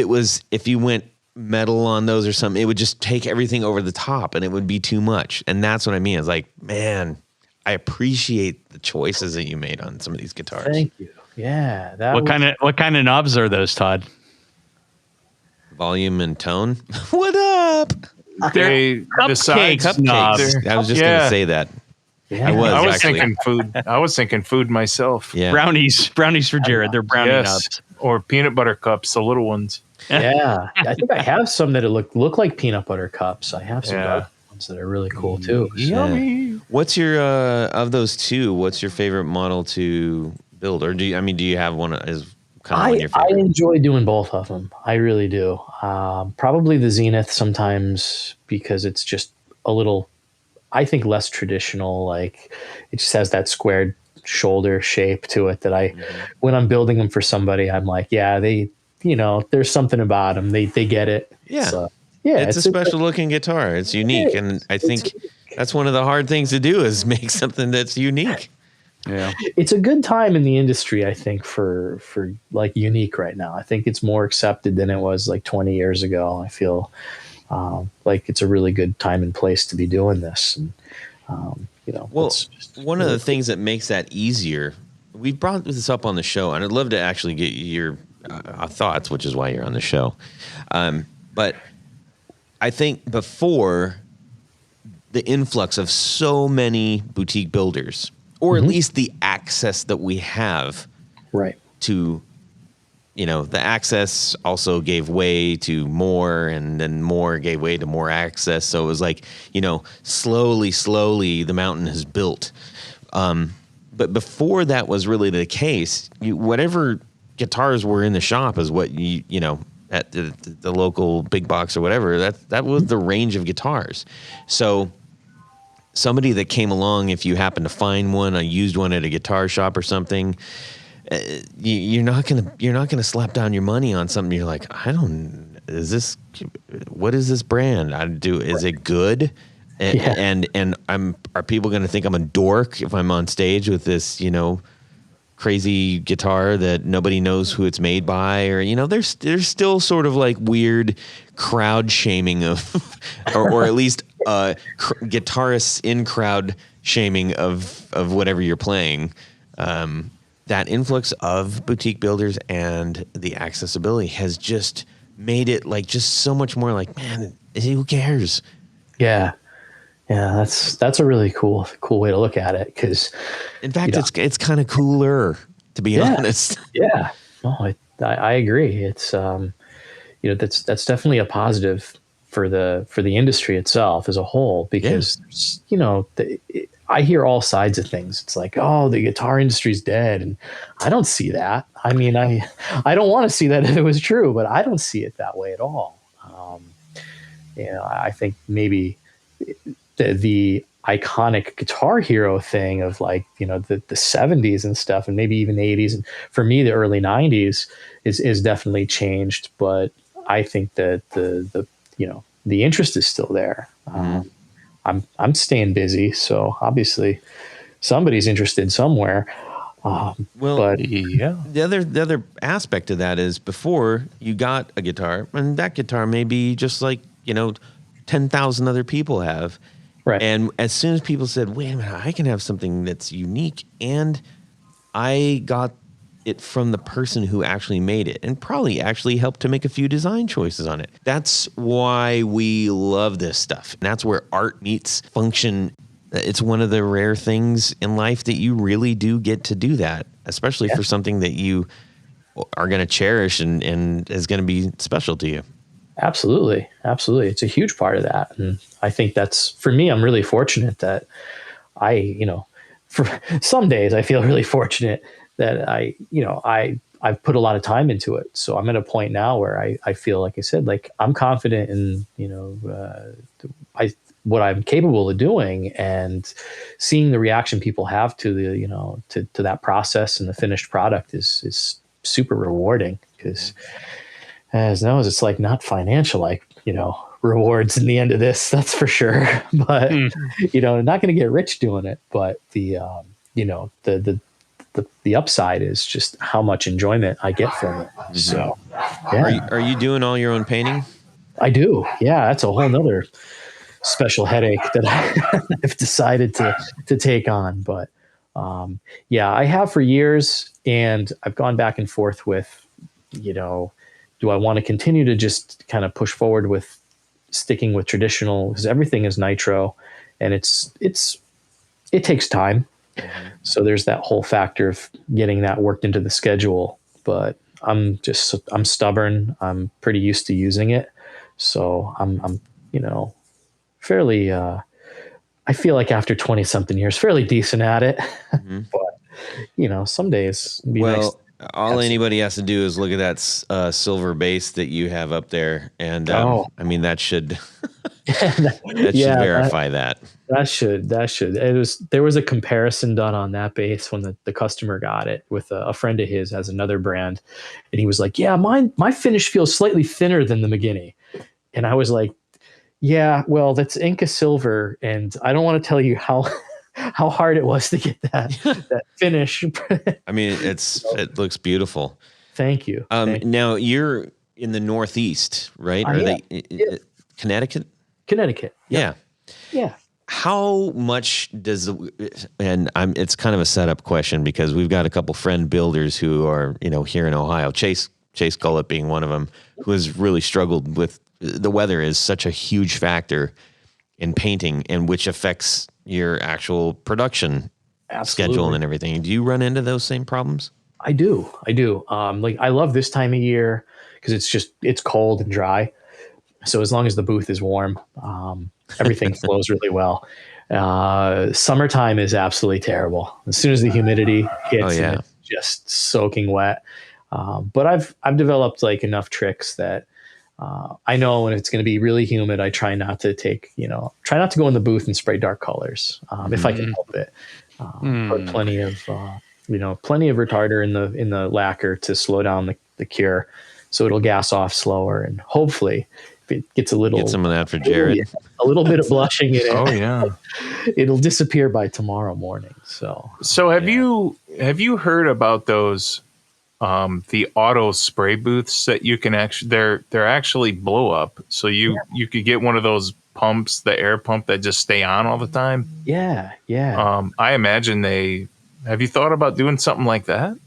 you went metal on those or something, it would just take everything over the top and it would be too much. And that's what I mean. It's like, man, I appreciate the choices that you made on some of these guitars. Thank you. Yeah. What kind of knobs are those, Todd? Volume and tone. What up? They cupcakes knobs. I was just going to say that. Yeah. I was thinking food. I was thinking food myself. Yeah. Brownies for Jared. They're brownie knobs. Or peanut butter cups, the little ones. Yeah. I think I have some that look like peanut butter cups. I have some other ones that are really cool too. Yummy. What's your of those two? What's your favorite model to build? Or do you have one as kind of one of your I favorite? enjoy doing both of them. I really do. Probably the Zenith sometimes because it's just a little, I think, less traditional. Like it just has that squared shoulder shape to it that when I'm building them for somebody, I'm like, yeah, there's something about them. They get it. Yeah. It's a special looking guitar. It's unique. And I think that's one of the hard things to do is make something that's unique. Yeah. It's a good time in the industry, I think, for like unique right now. I think it's more accepted than it was like 20 years ago. I feel like it's a really good time and place to be doing this. And, well, one of the things that makes that easier, we brought this up on the show, and I'd love to actually get your thoughts, which is why you're on the show. But I think before the influx of so many boutique builders, or at least the access that we have to, the access also gave way to more, and then more gave way to more access. So it was like, slowly the mountain has built. But before that was really the case, whatever guitars were in the shop is what at the local big box or whatever, that was the range of guitars. So somebody that came along, if you happen to find one, I used one at a guitar shop or something, you're not gonna slap down your money on something. You're like, what is this brand? Is it good? And are people gonna think I'm a dork if I'm on stage with this, crazy guitar that nobody knows who it's made by? Or, there's still sort of like weird crowd shaming of, or at least guitarists in crowd shaming of whatever you're playing. That influx of boutique builders and the accessibility has just made it like just so much more like, man, who cares? Yeah. Yeah, that's a really cool way to look at it. Because, in fact, it's kind of cooler, to be honest. Yeah, no, I agree. It's that's definitely a positive for the industry itself as a whole. Because I hear all sides of things. It's like, oh, the guitar industry's dead, and I don't see that. I mean, I don't want to see that if it was true, but I don't see it that way at all. I think maybe the iconic Guitar Hero thing of like, the 70s and stuff, and maybe even 80s. And for me, the early 90s is definitely changed, but I think that the interest is still there. I'm staying busy, so obviously somebody's interested somewhere. The other aspect of that is before you got a guitar, and that guitar may be just like, 10,000 other people have. Right. And as soon as people said, wait a minute, I can have something that's unique, and I got it from the person who actually made it and probably actually helped to make a few design choices on it. That's why we love this stuff. And that's where art meets function. It's one of the rare things in life that you really do get to do that, especially for something that you are going to cherish and is going to be special to you. Absolutely. Absolutely. It's a huge part of that. And I think that's, for me, I'm really fortunate that for some days I feel really fortunate that I've put a lot of time into it. So I'm at a point now where I feel, like I said, like I'm confident in, what I'm capable of doing, and seeing the reaction people have to the, to that process and the finished product is super rewarding, because as knows, it's like not financial, rewards in the end of this, that's for sure. But, not going to get rich doing it. But the upside is just how much enjoyment I get from it. Mm-hmm. So, yeah. Are you doing all your own painting? I do. Yeah. That's a whole nother special headache that I've decided to take on. But, I have for years, and I've gone back and forth with, do I want to continue to just kind of push forward with sticking with traditional, because everything is nitro, and it takes time. Mm-hmm. So there's that whole factor of getting that worked into the schedule, but I'm stubborn. I'm pretty used to using it. So I'm fairly, I feel like after 20 something years, fairly decent at it. Mm-hmm. But some days it'd be nice. Well, all anybody has to do is look at that silver bass that you have up there, and I mean that should verify that. That should. There was a comparison done on that bass when the customer got it with a friend of his has another brand, and he was like, "Yeah, my finish feels slightly thinner than the Maghini," and I was like, "Yeah, well, that's Inca silver, and I don't want to tell you how." How hard it was to get that finish. I mean, it looks beautiful. Thank you. Now you're in the Northeast, right? Connecticut? Connecticut. Yeah. Yeah. How much it's kind of a setup question because we've got a couple friend builders who are, here in Ohio, Chase Gullett being one of them, who has really struggled with the weather is such a huge factor in painting and which affects your actual production schedule and everything. Do you run into those same problems? I do. I love this time of year because it's cold and dry. So as long as the booth is warm, everything flows really well. Summertime is absolutely terrible. As soon as the humidity hits, it's just soaking wet. But I've developed enough tricks that I know when it's going to be really humid, I try not to go in the booth and spray dark colors if I can help it. Put plenty of retarder in the lacquer to slow down the cure, so it'll gas off slower, and hopefully, if it gets get some of that for Jared, a little bit of blushing in it. Oh yeah, it'll disappear by tomorrow morning. So have you heard about those? The auto spray booths that you can they're actually blow up. So you could get one of those pumps, the air pump that just stay on all the time. Yeah. I imagine have you thought about doing something like that?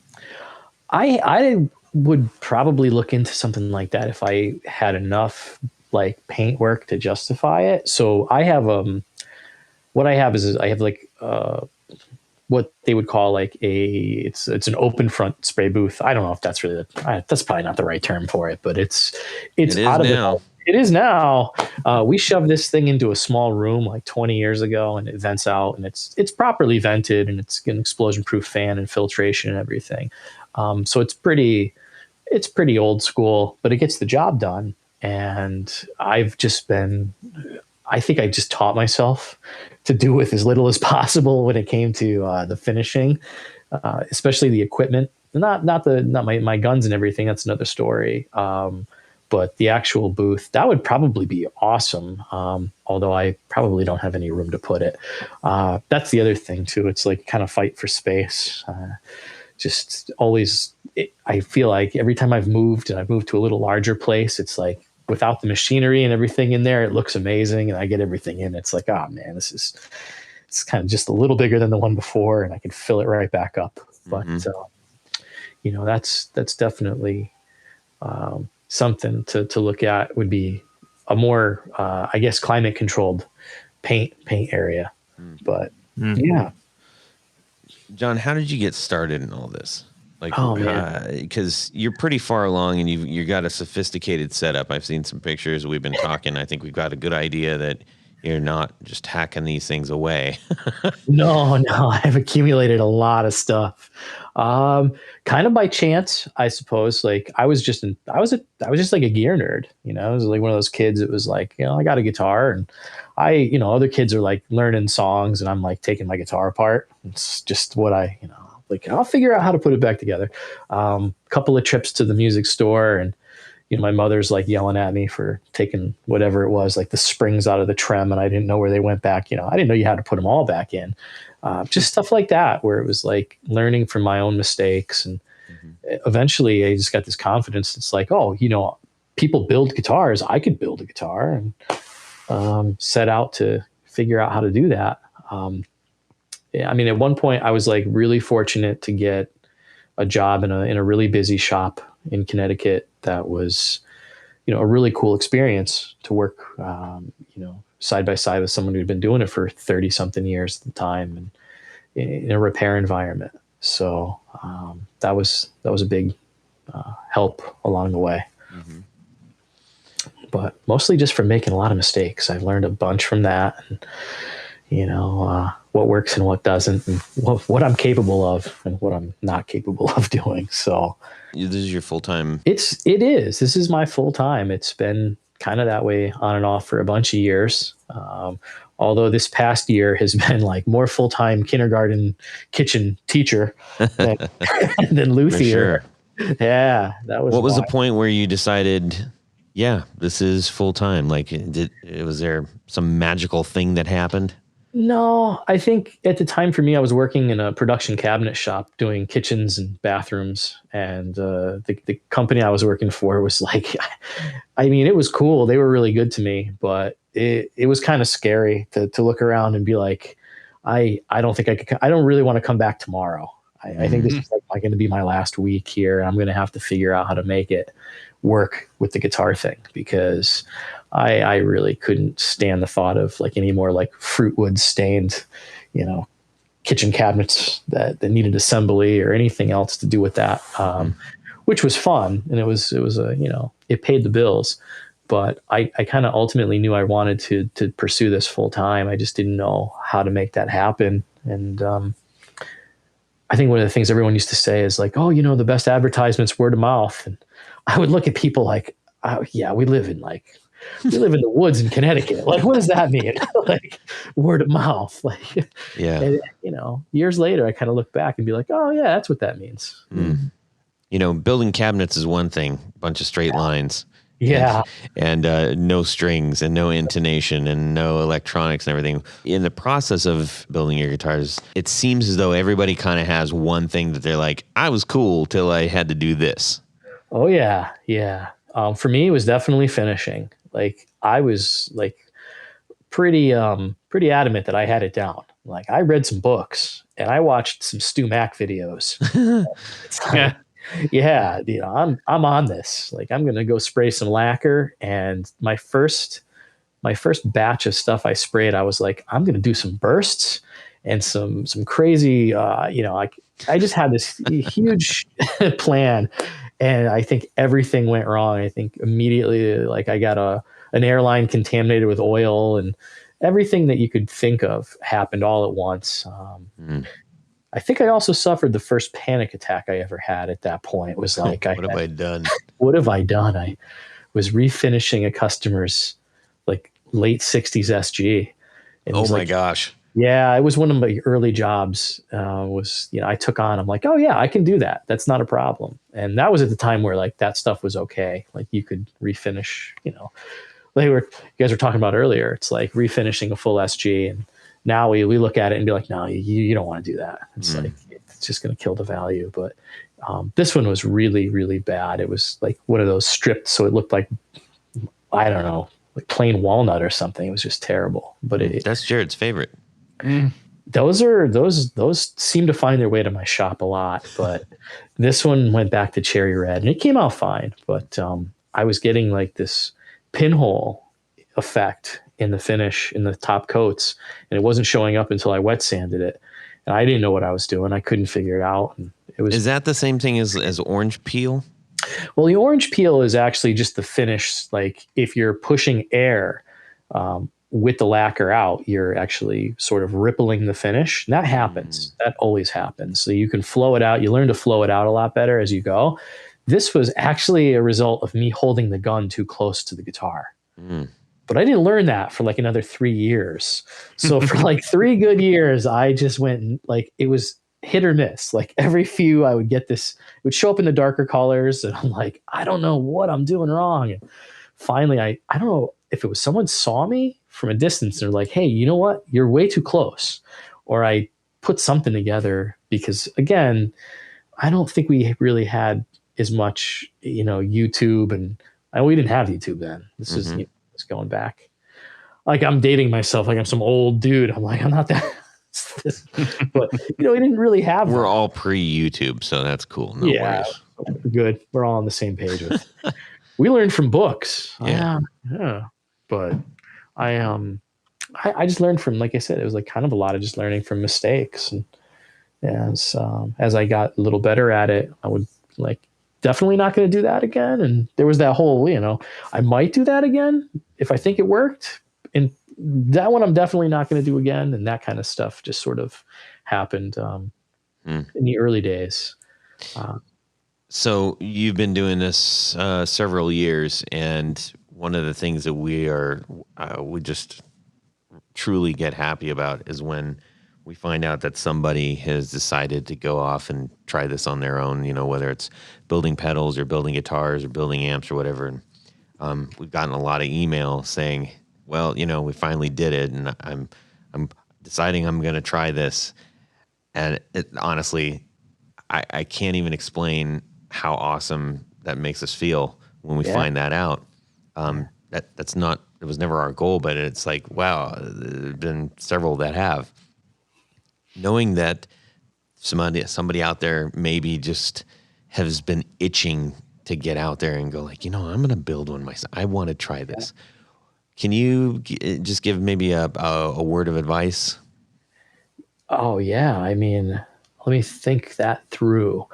I would probably look into something like that if I had enough paint work to justify it. So I have, what I have is I have what they would call it's an open front spray booth. I don't know if that's really that's probably not the right term for it, but it's out of now. It is now. We shoved this thing into a small room 20 years ago, and it vents out, and it's properly vented, and it's an explosion-proof fan and filtration and everything. So it's pretty old school, but it gets the job done. And I think I just taught myself to do with as little as possible when it came to the finishing, especially the equipment. Not my guns and everything. That's another story. But the actual booth, that would probably be awesome. Although I probably don't have any room to put it. That's the other thing too. It's kind of fight for space. Just always, I feel like every time I've moved to a little larger place, it's without the machinery and everything in there, it looks amazing, and I get everything in. It's oh man, it's kind of just a little bigger than the one before, and I can fill it right back up. But that's definitely something to look at. Would be a more I guess climate controlled paint area. But yeah, John, how did you get started in all this? Because you're pretty far along and you got a sophisticated setup. I've seen some pictures. We've been talking. I think we've got a good idea that you're not just hacking these things away. No, I've accumulated a lot of stuff. Kind of by chance, I suppose. I was just like a gear nerd, I was one of those kids. It was I got a guitar, and other kids are learning songs, and I'm taking my guitar apart. It's just what I'll figure out how to put it back together. Couple of trips to the music store, and my mother's yelling at me for taking whatever it was, the springs out of the trem, and I didn't know where they went back. I didn't know you had to put them all back in. Just stuff like that, where it was learning from my own mistakes, and eventually I just got this confidence. It's people build guitars. I could build a guitar, and set out to figure out how to do that. At one point I was really fortunate to get a job in a really busy shop in Connecticut. That was, a really cool experience to work, side by side with someone who'd been doing it for 30 something years at the time, and in a repair environment. So, that was a big, help along the way, but mostly just from making a lot of mistakes. I've learned a bunch from that, and, what works and what doesn't, and what I'm capable of and what I'm not capable of doing. So this is your full-time. It is. This is my full time. It's been kind of that way on and off for a bunch of years. Although this past year has been like more full-time kindergarten kitchen teacher than luthier. Sure. Yeah, that was. What was the point where you decided, yeah, this is full-time? Like, was there some magical thing that happened? No, I think at the time for me, I was working in a production cabinet shop doing kitchens and bathrooms. And the company I was working for was like, I mean, it was cool. They were really good to me, but it was kind of scary to look around and be like, I don't think I don't really want to come back tomorrow. I think this is like going to be my last week here. I'm going to have to figure out how to make it work with the guitar thing, because I really couldn't stand the thought of like any more like fruitwood stained, kitchen cabinets that needed assembly or anything else to do with that, which was fun. And it was it paid the bills, but I kind of ultimately knew I wanted to pursue this full time. I just didn't know how to make that happen. And I think one of the things everyone used to say is like, oh, the best advertisement's word of mouth. And I would look at people like, oh, yeah, we live in the woods in Connecticut. Like, what does that mean? Like, word of mouth. Like, yeah. And, years later, I kind of look back and be like, oh yeah, that's what that means. Building cabinets is one thing, a bunch of straight lines. Yeah. And no strings and no intonation and no electronics and everything. In the process of building your guitars, it seems as though everybody kind of has one thing that they're like, I was cool till I had to do this. Oh yeah. Yeah. For me, it was definitely finishing. Like, I was like pretty adamant that I had it down. Like, I read some books and I watched some Stu Mac videos. Yeah. Yeah, I'm on this. Like, I'm gonna go spray some lacquer. And my first batch of stuff I sprayed, I was like, I'm gonna do some bursts and some crazy. I just had this huge plan, and I think everything went wrong. I think immediately, like, I got an airline contaminated with oil, and everything that you could think of happened all at once. I think I also suffered the first panic attack I ever had at that point. It was like, what have I done? What have I done? I was refinishing a customer's like late 60s SG. And oh my gosh. Yeah, it was one of my early jobs. I took on, I'm like, oh yeah, I can do that. That's not a problem. And that was at the time where like that stuff was okay. Like, you could refinish, you guys were talking about earlier. It's like refinishing a full SG, and now we look at it and be like, no, you don't want to do that. It's like, it's just going to kill the value. But this one was really, really bad. It was like one of those stripped, so it looked like, I don't know, like plain walnut or something. It was just terrible. But that's Jared's favorite. Those seem to find their way to my shop a lot. But this one went back to cherry red, and it came out fine. But I was getting like this pinhole effect in the finish in the top coats, and it wasn't showing up until I wet sanded it, and I didn't know what I was doing. I couldn't figure it out. And it was. Is that the same thing as orange peel? Well, the orange peel is actually just the finish. Like, if you're pushing air with the lacquer out, you're actually sort of rippling the finish. And that happens. That always happens. So you can flow it out. You learn to flow it out a lot better as you go. This was actually a result of me holding the gun too close to the guitar. But I didn't learn that for like another 3 years. So for like 3 good years, I just went like, it was hit or miss. Like, every few I would get this, it would show up in the darker colors, and I'm like, I don't know what I'm doing wrong. And finally, I don't know if it was someone saw me from a distance and they're like, hey, you know what? You're way too close. Or I put something together, because again, I don't think we really had as much, YouTube, and we didn't have YouTube then. This is it's going back. Like, I'm dating myself like I'm some old dude. I'm like, I'm not that. But we didn't really have. We're all pre-YouTube, so that's cool. No worries. Good. We're all on the same page with. We learned from books. Yeah. But I just learned from, like I said, it was like kind of a lot of just learning from mistakes. And as I got a little better at it, I would like, definitely not going to do that again. And there was that whole, I might do that again if I think it worked. And that one I'm definitely not going to do again. And that kind of stuff just sort of happened in the early days. So you've been doing this several years, and one of the things that we just truly get happy about is when we find out that somebody has decided to go off and try this on their own, whether it's building pedals or building guitars or building amps or whatever. And we've gotten a lot of email saying, well, we finally did it, and I'm deciding I'm going to try this. And honestly, I can't even explain how awesome that makes us feel when we find that out. It was never our goal, but it's like, wow, there have been several that have. Knowing that somebody out there maybe just has been itching to get out there and go like, I'm going to build one myself. I want to try this. Can you just give maybe a word of advice? Oh yeah. I mean, let me think that through.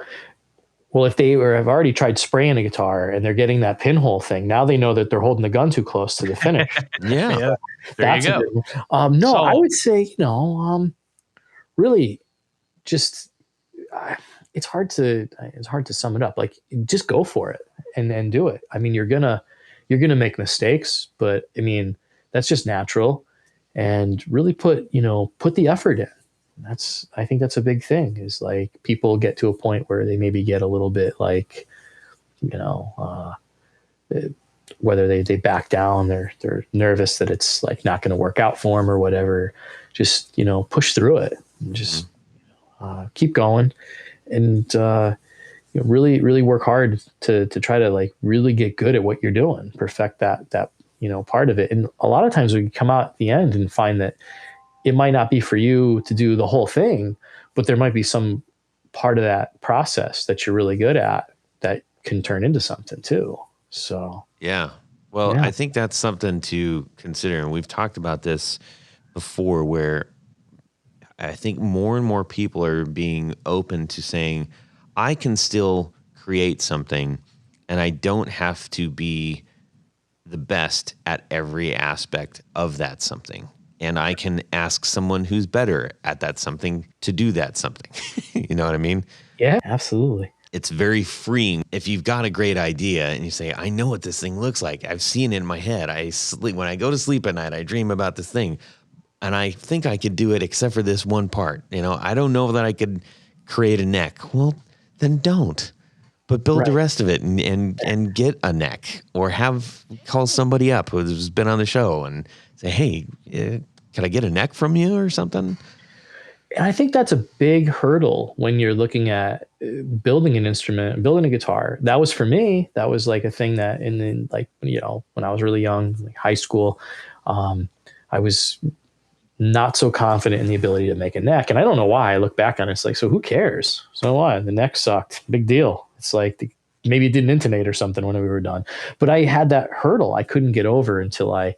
Well, if they have already tried spraying a guitar and they're getting that pinhole thing, now they know that they're holding the gun too close to the finish. Yeah. There you go. I would say, really just, it's hard to sum it up. Like, just go for it and do it. I mean, you're going to make mistakes, but I mean, that's just natural, and really put the effort in. I think that's a big thing, is like people get to a point where they maybe get a little bit like, whether they back down, they're nervous that it's like not going to work out for them or whatever. Just, push through it and just keep going, and really, really work hard to try to like really get good at what you're doing, perfect that part of it. And a lot of times we come out at the end and find that it might not be for you to do the whole thing, but there might be some part of that process that you're really good at that can turn into something too. So, yeah. Well, I think that's something to consider. And we've talked about this before, where I think more and more people are being open to saying, I can still create something and I don't have to be the best at every aspect of that something. And I can ask someone who's better at that something to do that something. You know what I mean? Yeah, absolutely. It's very freeing if you've got a great idea and you say, I know what this thing looks like. I've seen it in my head. When I go to sleep at night, I dream about this thing. And I think I could do it except for this one part. I don't know that I could create a neck. Well, then don't. But build the rest of it and get a neck, or call somebody up who's been on the show and say, hey, can I get a neck from you or something? And I think that's a big hurdle when you're looking at building an instrument, building a guitar. That was for me. That was like a thing that when I was really young, like high school, I was not so confident in the ability to make a neck. And I don't know why. I look back on it, it's like, so who cares? So what? The neck sucked. Big deal. It's like maybe it didn't intonate or something when we were done. But I had that hurdle I couldn't get over until I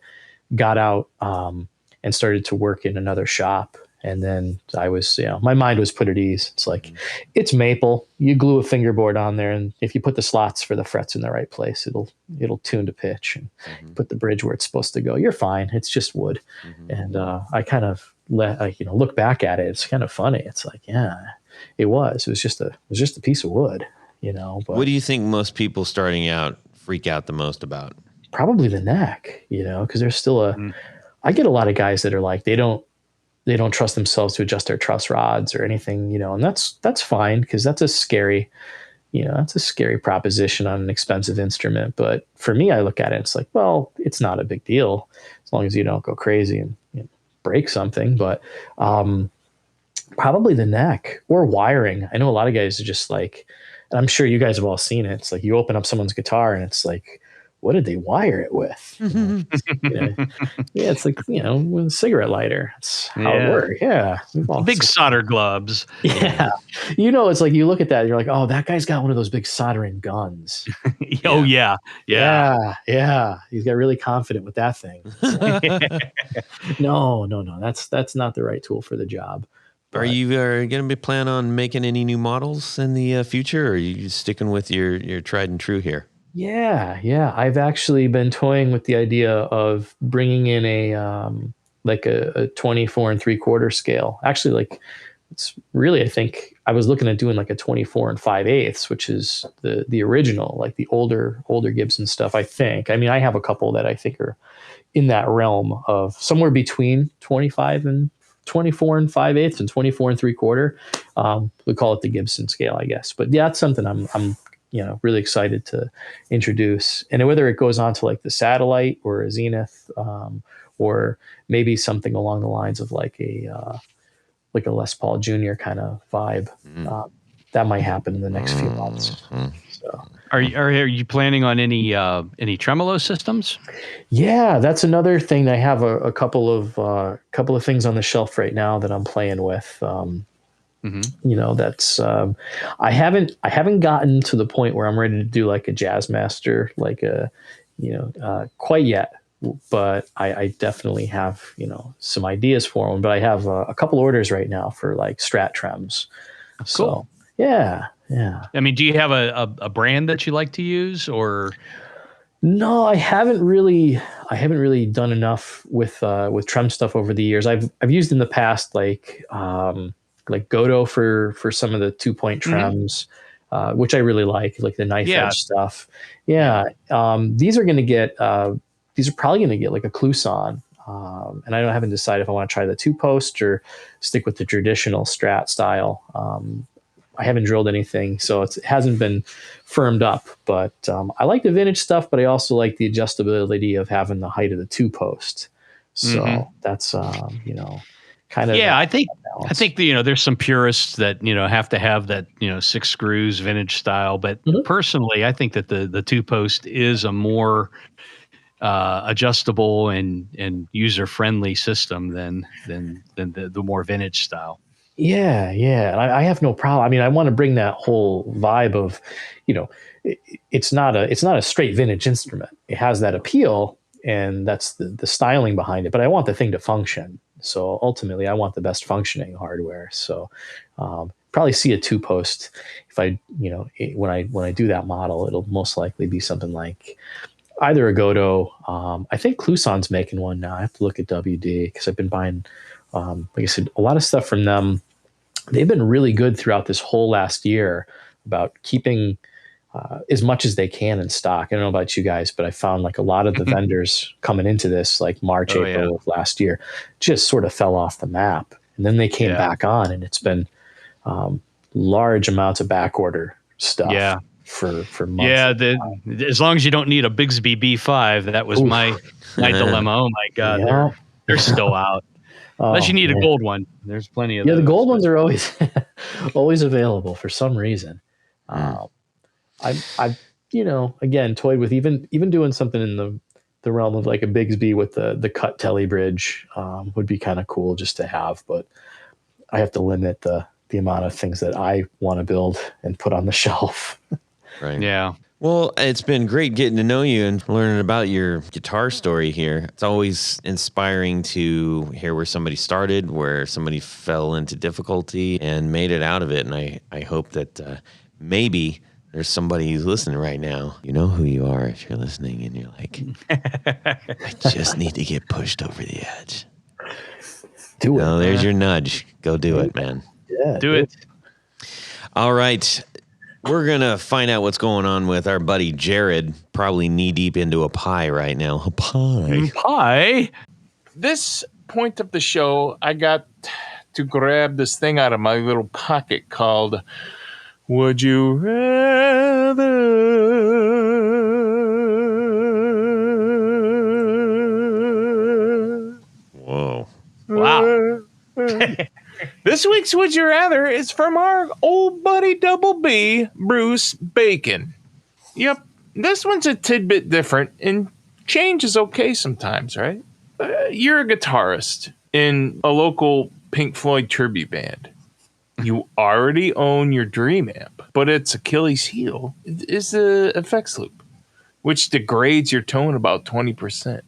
got out and started to work in another shop. And then I was, my mind was put at ease. It's like, it's maple. You glue a fingerboard on there, and if you put the slots for the frets in the right place, it'll tune to pitch, and put the bridge where it's supposed to go. You're fine. It's just wood. And I kind of look back at it. It's kind of funny. It's like, yeah, it was. It was just a piece of wood. But what do you think most people starting out freak out the most about? Probably the neck. Because there's still I get a lot of guys that are like, they don't trust themselves to adjust their truss rods or anything, and that's fine, because that's a scary proposition on an expensive instrument. But for me, I look at it, it's like, well, it's not a big deal as long as you don't go crazy and break something. But probably the neck or wiring. I know a lot of guys are just like, and I'm sure you guys have all seen it. It's like you open up someone's guitar and it's like, what did they wire it with? Yeah, it's like, with a cigarette lighter. That's how it works. Yeah. Big solder gloves. Yeah. It's like you look at that and you're like, oh, that guy's got one of those big soldering guns. Oh, yeah. Yeah. He's got really confident with that thing. No. That's not the right tool for the job. Are you going to be planning on making any new models in the future, or are you sticking with your tried and true here? Yeah. I've actually been toying with the idea of bringing in a 24 and 3/4 scale. Actually, like it's really, I think I was looking at doing like a 24 and 5/8, which is the original, like the older Gibson stuff. I think. I mean, I have a couple that I think are in that realm of somewhere between 25 and 24 and 5/8 and 24 and 3/4. We call it the Gibson scale, I guess. But yeah, that's something I'm really excited to introduce. And whether it goes on to like the Satellite or a Zenith, or maybe something along the lines of like a Les Paul Jr. kind of vibe, that might happen in the next few months. So. Are you planning on any tremolo systems? Yeah, that's another thing. I have a couple of things on the shelf right now that I'm playing with. That's I haven't gotten to the point where I'm ready to do like a jazz master, like quite yet. But I definitely have some ideas for them. But I have a couple orders right now for like Strat trems. Cool. So yeah. I mean, do you have a brand that you like to use, or? No, I haven't really done enough with trem stuff over the years. I've used in the past like Godot for some of the 2-point trems, which I really like the knife edge stuff. Yeah. These are probably going to get like a Kluson. And I haven't decided if I want to try the 2-post or stick with the traditional Strat style. I haven't drilled anything, so it hasn't been firmed up. But I like the vintage stuff, but I also like the adjustability of having the height of the 2-post. So that's kind of. Yeah, I think there's some purists that have to have that 6 screws vintage style. But personally, I think that the 2-post is a more adjustable and user friendly system than the more vintage style. Yeah. And I have no problem. I mean, I want to bring that whole vibe of, it's not a straight vintage instrument. It has that appeal, and that's the styling behind it. But I want the thing to function. So ultimately, I want the best functioning hardware. So probably see a 2-post. If I, when I do that model, it'll most likely be something like either a Godot. I think Kluson's making one now. I have to look at WD because I've been buying. Like I said, a lot of stuff from them. They've been really good throughout this whole last year about keeping as much as they can in stock. I don't know about you guys, but I found like a lot of the vendors coming into this, like March, April of last year, just sort of fell off the map. And then they came back on, and it's been large amounts of back order stuff. Yeah. For months. Yeah, as long as you don't need a Bigsby B5, that was my dilemma. Oh my God, they're still out. Unless you need a gold one, there's plenty of those. The gold ones are always available for some reason. I've again toyed with even doing something in the realm of like a Bigsby with the cut telly bridge would be kind of cool just to have, but I have to limit the amount of things that I want to build and put on the shelf. Right. Yeah. Well, it's been great getting to know you and learning about your guitar story here. It's always inspiring to hear where somebody started, where somebody fell into difficulty and made it out of it. And I hope that maybe there's somebody who's listening right now. You know who you are if you're listening and you're like, I just need to get pushed over the edge. Do it. Oh, there's your nudge. Go do it, man. Yeah, do it. All right. We're going to find out what's going on with our buddy Jared, probably knee-deep into a pie right now. A pie. Pie? This point of the show, I got to grab this thing out of my little pocket called Would You Rather? Whoa. Wow. This week's Would You Rather is from our old buddy Double B, Bruce Bacon. Yep, this one's a tidbit different, and change is okay sometimes, right? You're a guitarist in a local Pink Floyd tribute band. You already own your Dream amp, but its Achilles heel is the effects loop, which degrades your tone about 20%.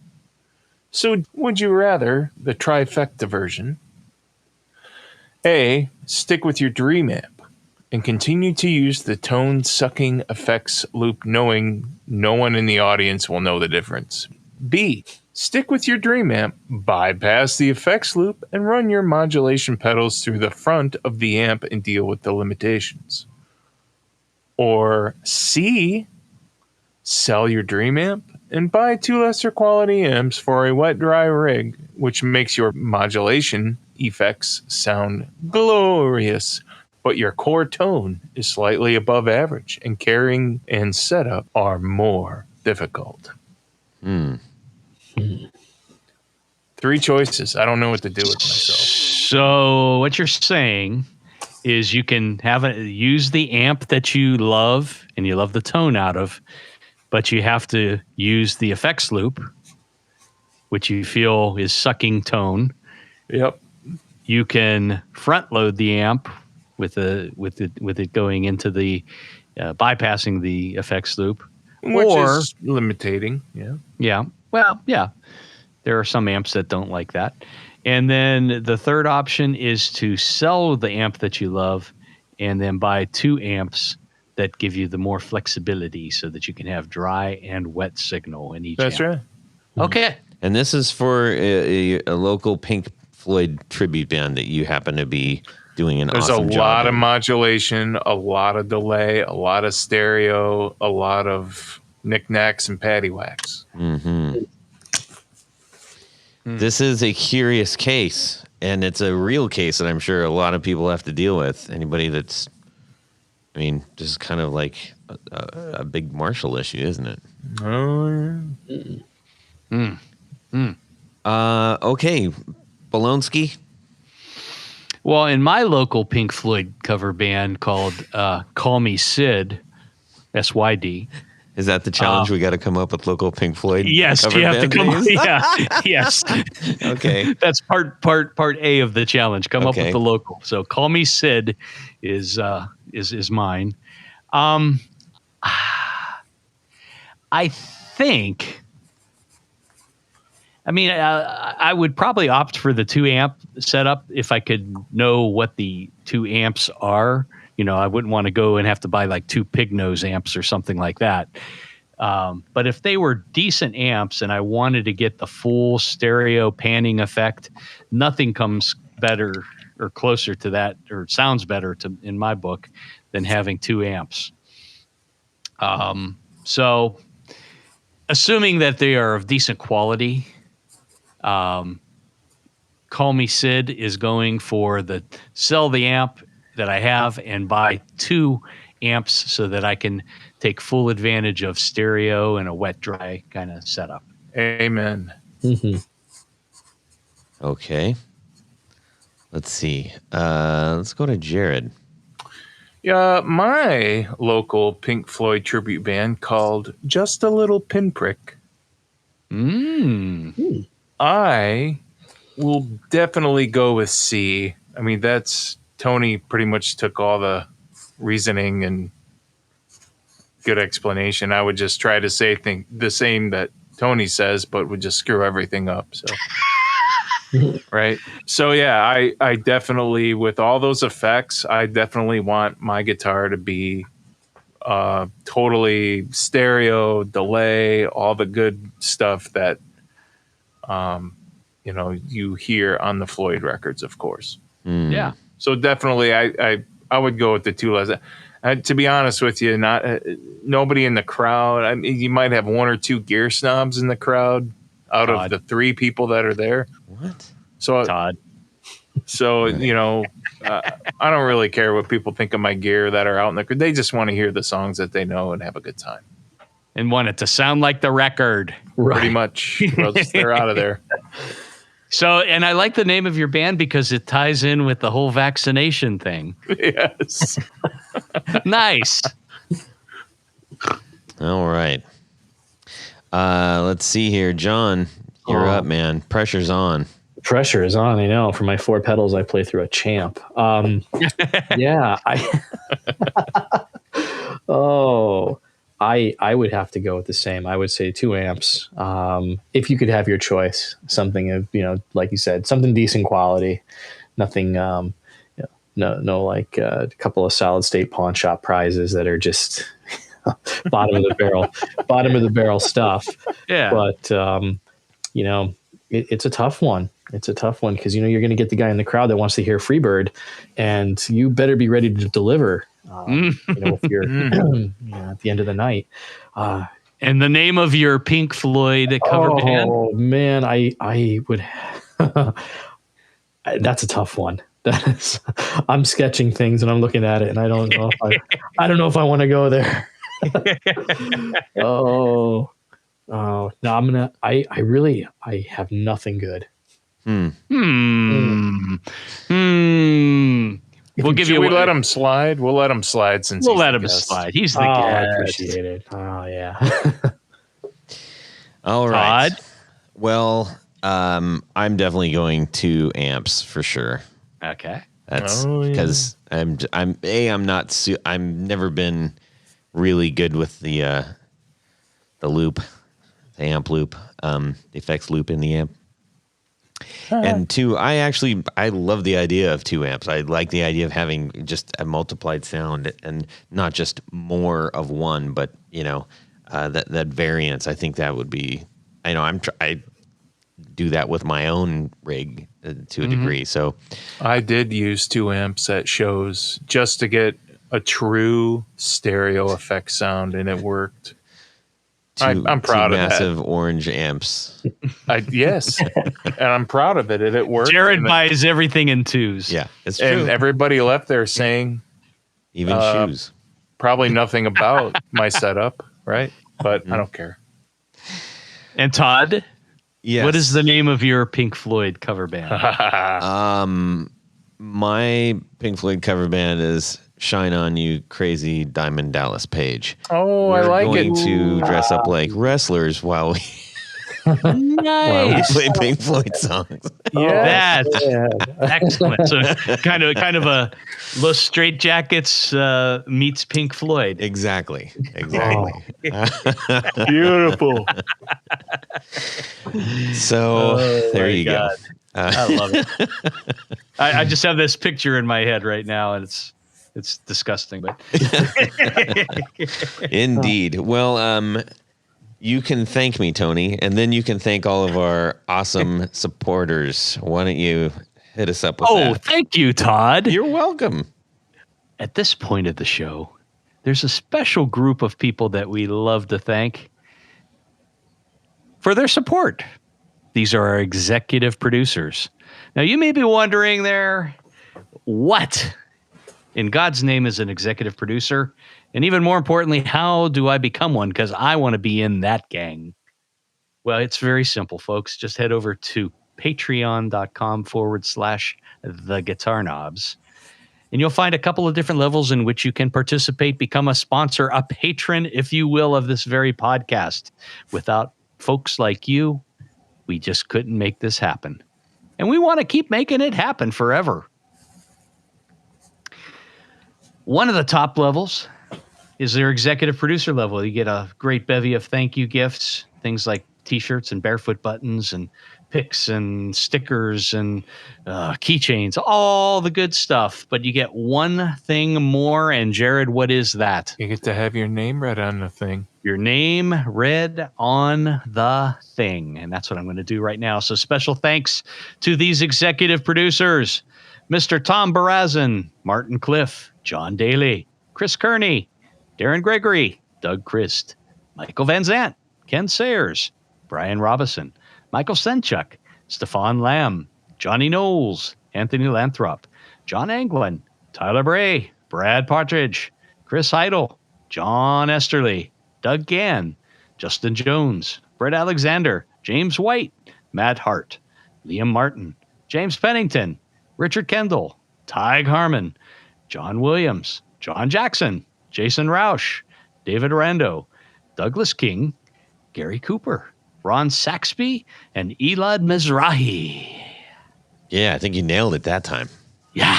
So would you rather the trifecta version? A, stick with your Dream amp and continue to use the tone-sucking effects loop knowing no one in the audience will know the difference. B. Stick with your dream amp, bypass the effects loop, and run your modulation pedals through the front of the amp and deal with the limitations. Or C. Sell your dream amp and buy 2 lesser quality amps for a wet-dry rig, which makes your modulation effects sound glorious, but your core tone is slightly above average, and carrying and setup are more difficult. 3 choices. I don't know what to do with myself. So what you're saying is you can use the amp that you love and you love the tone out of, but you have to use the effects loop, which you feel is sucking tone. Yep. You can front load the amp with it going into the bypassing the effects loop, Which is limiting. Yeah. Yeah. Well, yeah. There are some amps that don't like that. And then the third option is to sell the amp that you love and then buy 2 amps that give you the more flexibility so that you can have dry and wet signal in each That's amp. right. Okay. And this is for a local Pink Floyd tribute band that you happen to be doing an There's awesome job. There's a lot of modulation, a lot of delay, a lot of stereo, a lot of knickknacks and paddywhacks. This is a curious case, and it's a real case that I'm sure a lot of people have to deal with. Anybody that's, I mean, just kind of like a big Marshall issue, isn't it? Oh, yeah. Okay, Bolonsky. Well, in my local Pink Floyd cover band called Call Me Sid, SYD. Is that the challenge? We got to come up with local Pink Floyd. Yes, cover you have to band come. names? Yeah, yes. Okay, That's part A of the challenge. Come up Okay. with the local. So Call Me Sid is mine. I think. I mean, I would probably opt for the 2 amp setup if I could know what the 2 amps are. You know, I wouldn't want to go and have to buy like 2 pig nose amps or something like that. But if they were decent amps and I wanted to get the full stereo panning effect, nothing comes better or closer to that, or sounds better in my book, than having 2 amps. So assuming that they are of decent quality, Call Me Sid is going for sell the amp that I have and buy 2 amps so that I can take full advantage of stereo and a wet dry kind of setup. Amen. okay. Let's see. Let's go to Jared. Yeah, my local Pink Floyd tribute band called Just a Little Pinprick. I will definitely go with C. I mean, Tony pretty much took all the reasoning and good explanation. I would just try to say the same that Tony says, but would just screw everything up. So, right. So yeah, I definitely, with all those effects, I definitely want my guitar to be totally stereo, delay, all the good stuff that you hear on the Floyd records, of course. Yeah. So definitely, I would go with the 2 less. To be honest with you, nobody in the crowd. I mean, you might have 1 or 2 gear snobs in the crowd out Todd. of the 3 people that are there. What? So Todd. So I don't really care what people think of my gear that are out in the. They just want to hear the songs that they know and have a good time. And want it to sound like the record. Pretty much, they're out of there. So, and I like the name of your band because it ties in with the whole vaccination thing. Yes. Nice. All right. Let's see here. John, you're up, man. Pressure's on. Pressure is on. I know. For my 4 pedals, I play through a champ. Yeah. I would have to go with the same. I would say 2 amps. If you could have your choice, something of, like you said, something decent quality, nothing, like a couple of solid state pawn shop prizes that are just bottom of the barrel stuff. Yeah. But it's a tough one. It's a tough one because you're going to get the guy in the crowd that wants to hear Freebird, and you better be ready to deliver. If you're at the end of the night. And the name of your Pink Floyd cover band? Oh man, I would. That's a tough one. That is. I'm sketching things and I'm looking at it, and I don't know if I want to go there. No, I'm gonna. I have nothing good. We'll give Should you. We let him slide. We'll let him slide since we'll let him slide. He's the guest. I appreciate it. Oh yeah. All right. Todd? Well, I'm definitely going 2 amps for sure. Okay. That's because I'm never been really good with the loop, the amp loop, the effects loop in the amp. And 2, I love the idea of 2 amps. I like the idea of having just a multiplied sound and not just more of one, but that variance. I think that would be. I do that with my own rig to a degree. So I did use 2 amps at shows just to get a true stereo effect sound, and it worked. I'm proud of that. Massive orange amps. Yes, and I'm proud of it. And it worked. Jared buys everything in 2s. Yeah, it's true. And everybody left there saying, even shoes. Probably nothing about my setup, right? But I don't care. And Todd, yes. What is the name of your Pink Floyd cover band? My Pink Floyd cover band is "Shine On You, Crazy Diamond Dallas Page." Oh, We're I like it. going to dress up like wrestlers while we Nice. play Pink Floyd songs. Yeah. That's excellent. So kind of a Los Straight Jackets meets Pink Floyd. Exactly. Beautiful. So there you God. go. I love it. I just have this picture in my head right now, and it's disgusting, but Indeed. Well, you can thank me, Tony, and then you can thank all of our awesome supporters. Why don't you hit us up with that? Thank you, Todd. You're welcome. At this point of the show, there's a special group of people that we love to thank for their support. These are our executive producers. Now, you may be wondering there, what in God's name is an executive producer? And even more importantly, how do I become one? Because I want to be in that gang. Well, it's very simple, folks. Just head over to patreon.com/theguitarknobs. And you'll find a couple of different levels in which you can participate, become a sponsor, a patron, if you will, of this very podcast. Without folks like you, we just couldn't make this happen. And we want to keep making it happen forever. One of the top levels is their executive producer level. You get a great bevy of thank you gifts, things like T-shirts and barefoot buttons and picks and stickers and keychains, all the good stuff. But you get one thing more. And Jared, what is that? You get to have your name read on the thing. Your name read on the thing. And that's what I'm going to do right now. So special thanks to these executive producers, Mr. Tom Barazin, Martin Cliff, John Daly, Chris Kearney, Darren Gregory, Doug Christ, Michael Van Zant, Ken Sayers, Brian Robison, Michael Senchuk, Stefan Lamb, Johnny Knowles, Anthony Lathrop, John Anglin, Tyler Bray, Brad Partridge, Chris Heidel, John Esterly, Doug Gann, Justin Jones, Brett Alexander, James White, Matt Hart, Liam Martin, James Pennington, Richard Kendall, Tig Harmon, John Williams, John Jackson, Jason Roush, David Rando, Douglas King, Gary Cooper, Ron Saxby, and Elad Mizrahi. Yeah, I think you nailed it that time. Yeah.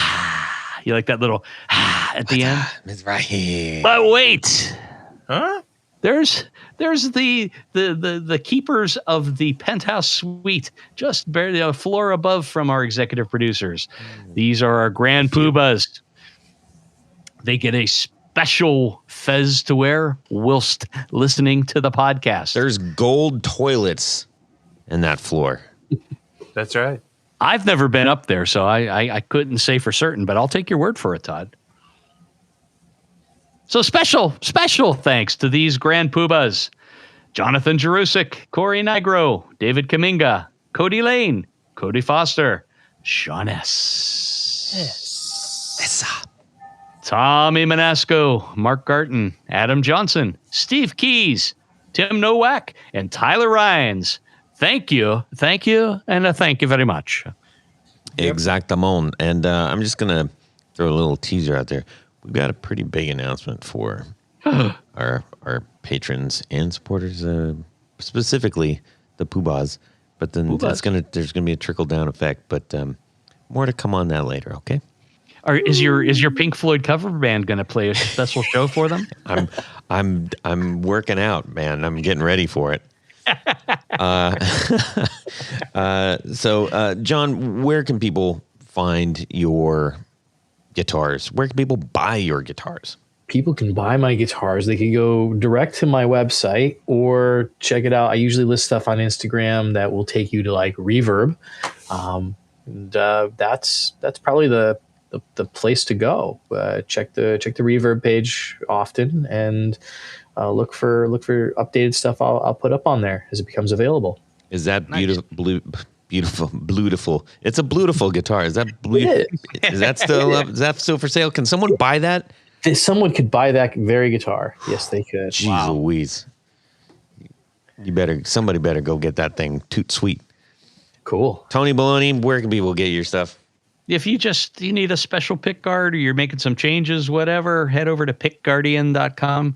You like that little at the end? Mizrahi. But wait. Huh? There's the keepers of the penthouse suite, just barely a floor above from our executive producers. These are our grand poobahs. They get a special fez to wear whilst listening to the podcast. There's gold toilets in that floor. That's right. I've never been up there, so I couldn't say for certain, but I'll take your word for it, Todd. So special thanks to these grand poobahs: Jonathan Jerusik, Corey Nigro, David Kaminga, Cody Lane, Cody Foster, Sean S. Tommy Manasco, Mark Garton, Adam Johnson, Steve Keys, Tim Nowak, and Tyler Ryans. Thank you, and thank you very much. Exactamon. And I'm just going to throw a little teaser out there. We've got a pretty big announcement for our patrons and supporters, specifically the Poobahs. But then there's going to be a trickle down effect. But more to come on that later. Okay. Is your Pink Floyd cover band going to play a special show for them? I'm working out, man. I'm getting ready for it. So John, where can people find your guitars? Where can people buy your guitars? People can buy my guitars. They can go direct to my website or check it out. I usually list stuff on Instagram that will take you to like Reverb. That's probably the place to go. Check the Reverb page often and look for updated stuff I'll put up on there as it becomes available. Is that beautiful? It's a beautiful guitar. Is that is that still for sale? Can someone buy that? Someone could buy that very guitar. Yes, they could. Jeez Louise. Somebody better go get that thing toot sweet. Cool. Tony Baloney, where can people get your stuff? If you need a special pick guard or you're making some changes, whatever, head over to pickguardian.com.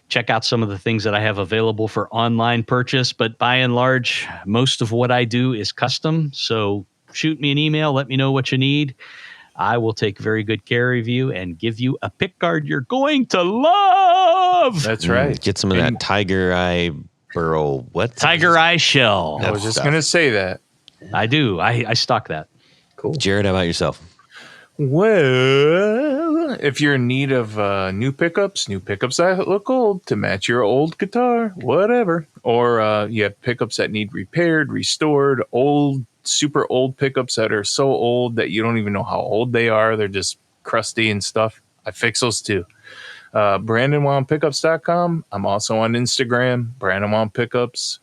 Check out some of the things that I have available for online purchase. But by and large, most of what I do is custom. So shoot me an email. Let me know what you need. I will take very good care of you and give you a pick guard you're going to love. That's right. Get some of that tiger eye burl. What? Tiger eye shell. I was just going to say that. I do. I stock that. Cool. Jared, how about yourself? Well, if you're in need of new pickups that look old to match your old guitar, whatever, or you have pickups that need repaired, restored, super old pickups that are so old that you don't even know how old they are. They're just crusty and stuff. I fix those too. BrandonWildPickups.com. I'm also on Instagram, Brandon Wild Pickups.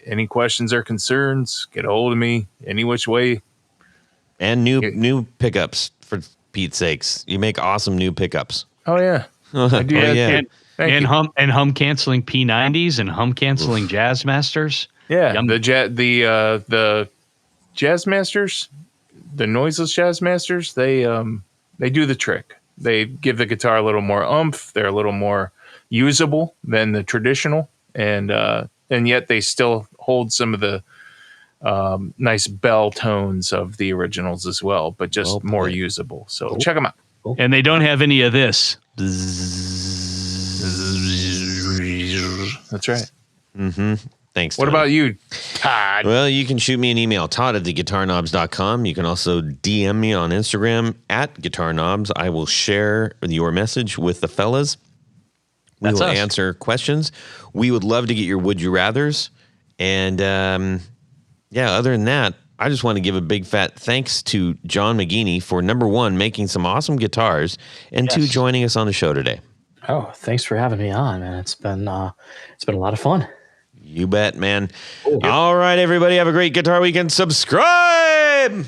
Any questions or concerns, get a hold of me any which way. And new pickups, for Pete's sakes. You make awesome new pickups. Oh yeah. I do that. Yeah. And hum canceling P90s and hum canceling Jazz Masters. Yeah. The Jazz Masters, the noiseless Jazz Masters, they do the trick. They give the guitar a little more oomph. They're a little more usable than the traditional, and yet they still hold some of the nice bell tones of the originals as well, but just more usable. So check them out. Cool. And they don't have any of this. That's right. Mm-hmm. Thanks, What Tony. about you, Todd? Well, you can shoot me an email, Todd@theguitarknobs.com. You can also DM me on Instagram @guitarknobs. I will share your message with the fellas. We That's will us. answer questions. We would love to get your would you rathers. And other than that, I just want to give a big fat thanks to John Maghini for number one, making some awesome guitars, and two, joining us on the show today. Oh, thanks for having me on, man. It's been a lot of fun. You bet, man. Cool. All right, everybody, have a great guitar weekend. Subscribe.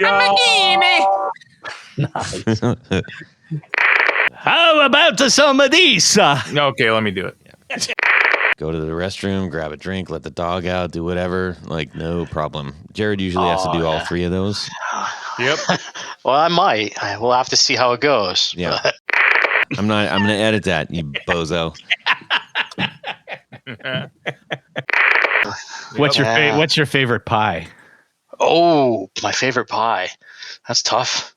Nice. How about some of these? Okay, let me do it. Go to the restroom, grab a drink, let the dog out, do whatever. Like, no problem. Jared usually has to do all three of those. Yep. Well, I might. We'll have to see how it goes. Yeah. I'm going to edit that, you bozo. What's your favorite pie? Oh, my favorite pie. That's tough.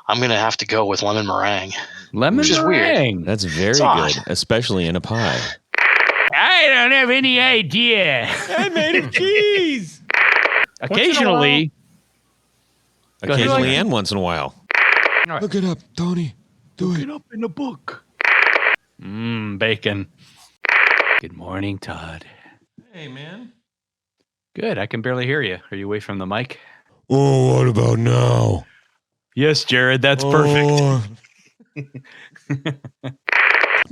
I'm going to have to go with lemon meringue. Lemon Which is meringue. That's very It's odd. good, especially in a pie. I don't have any idea. I made of cheese. Occasionally. Occasionally and once in a while. Look it up, Tony. Do it. up in the book. Bacon. Good morning, Todd. Hey, man. Good. I can barely hear you. Are you away from the mic? Oh, what about now? Yes, Jared. That's perfect.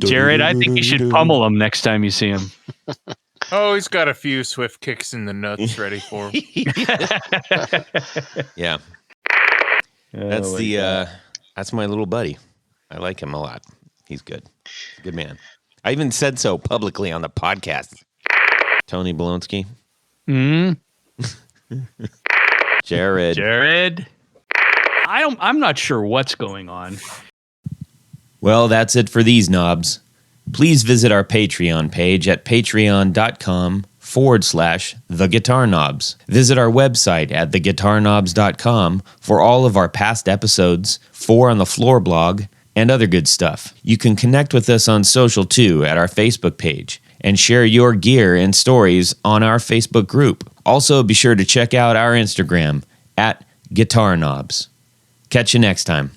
Jared, I think you should pummel him next time you see him. Oh, he's got a few swift kicks in the nuts ready for him. Yeah. That's my little buddy. I like him a lot. He's good. He's a good man. I even said so publicly on the podcast. Tony Bolonsky. Jared. I'm not sure what's going on. Well, that's it for these knobs. Please visit our Patreon page at patreon.com/theguitarknobs. Visit our website at theguitarknobs.com for all of our past episodes, 4 on the Floor blog, and other good stuff. You can connect with us on social too at our Facebook page and share your gear and stories on our Facebook group. Also, be sure to check out our Instagram at Guitar Knobs. Catch you next time.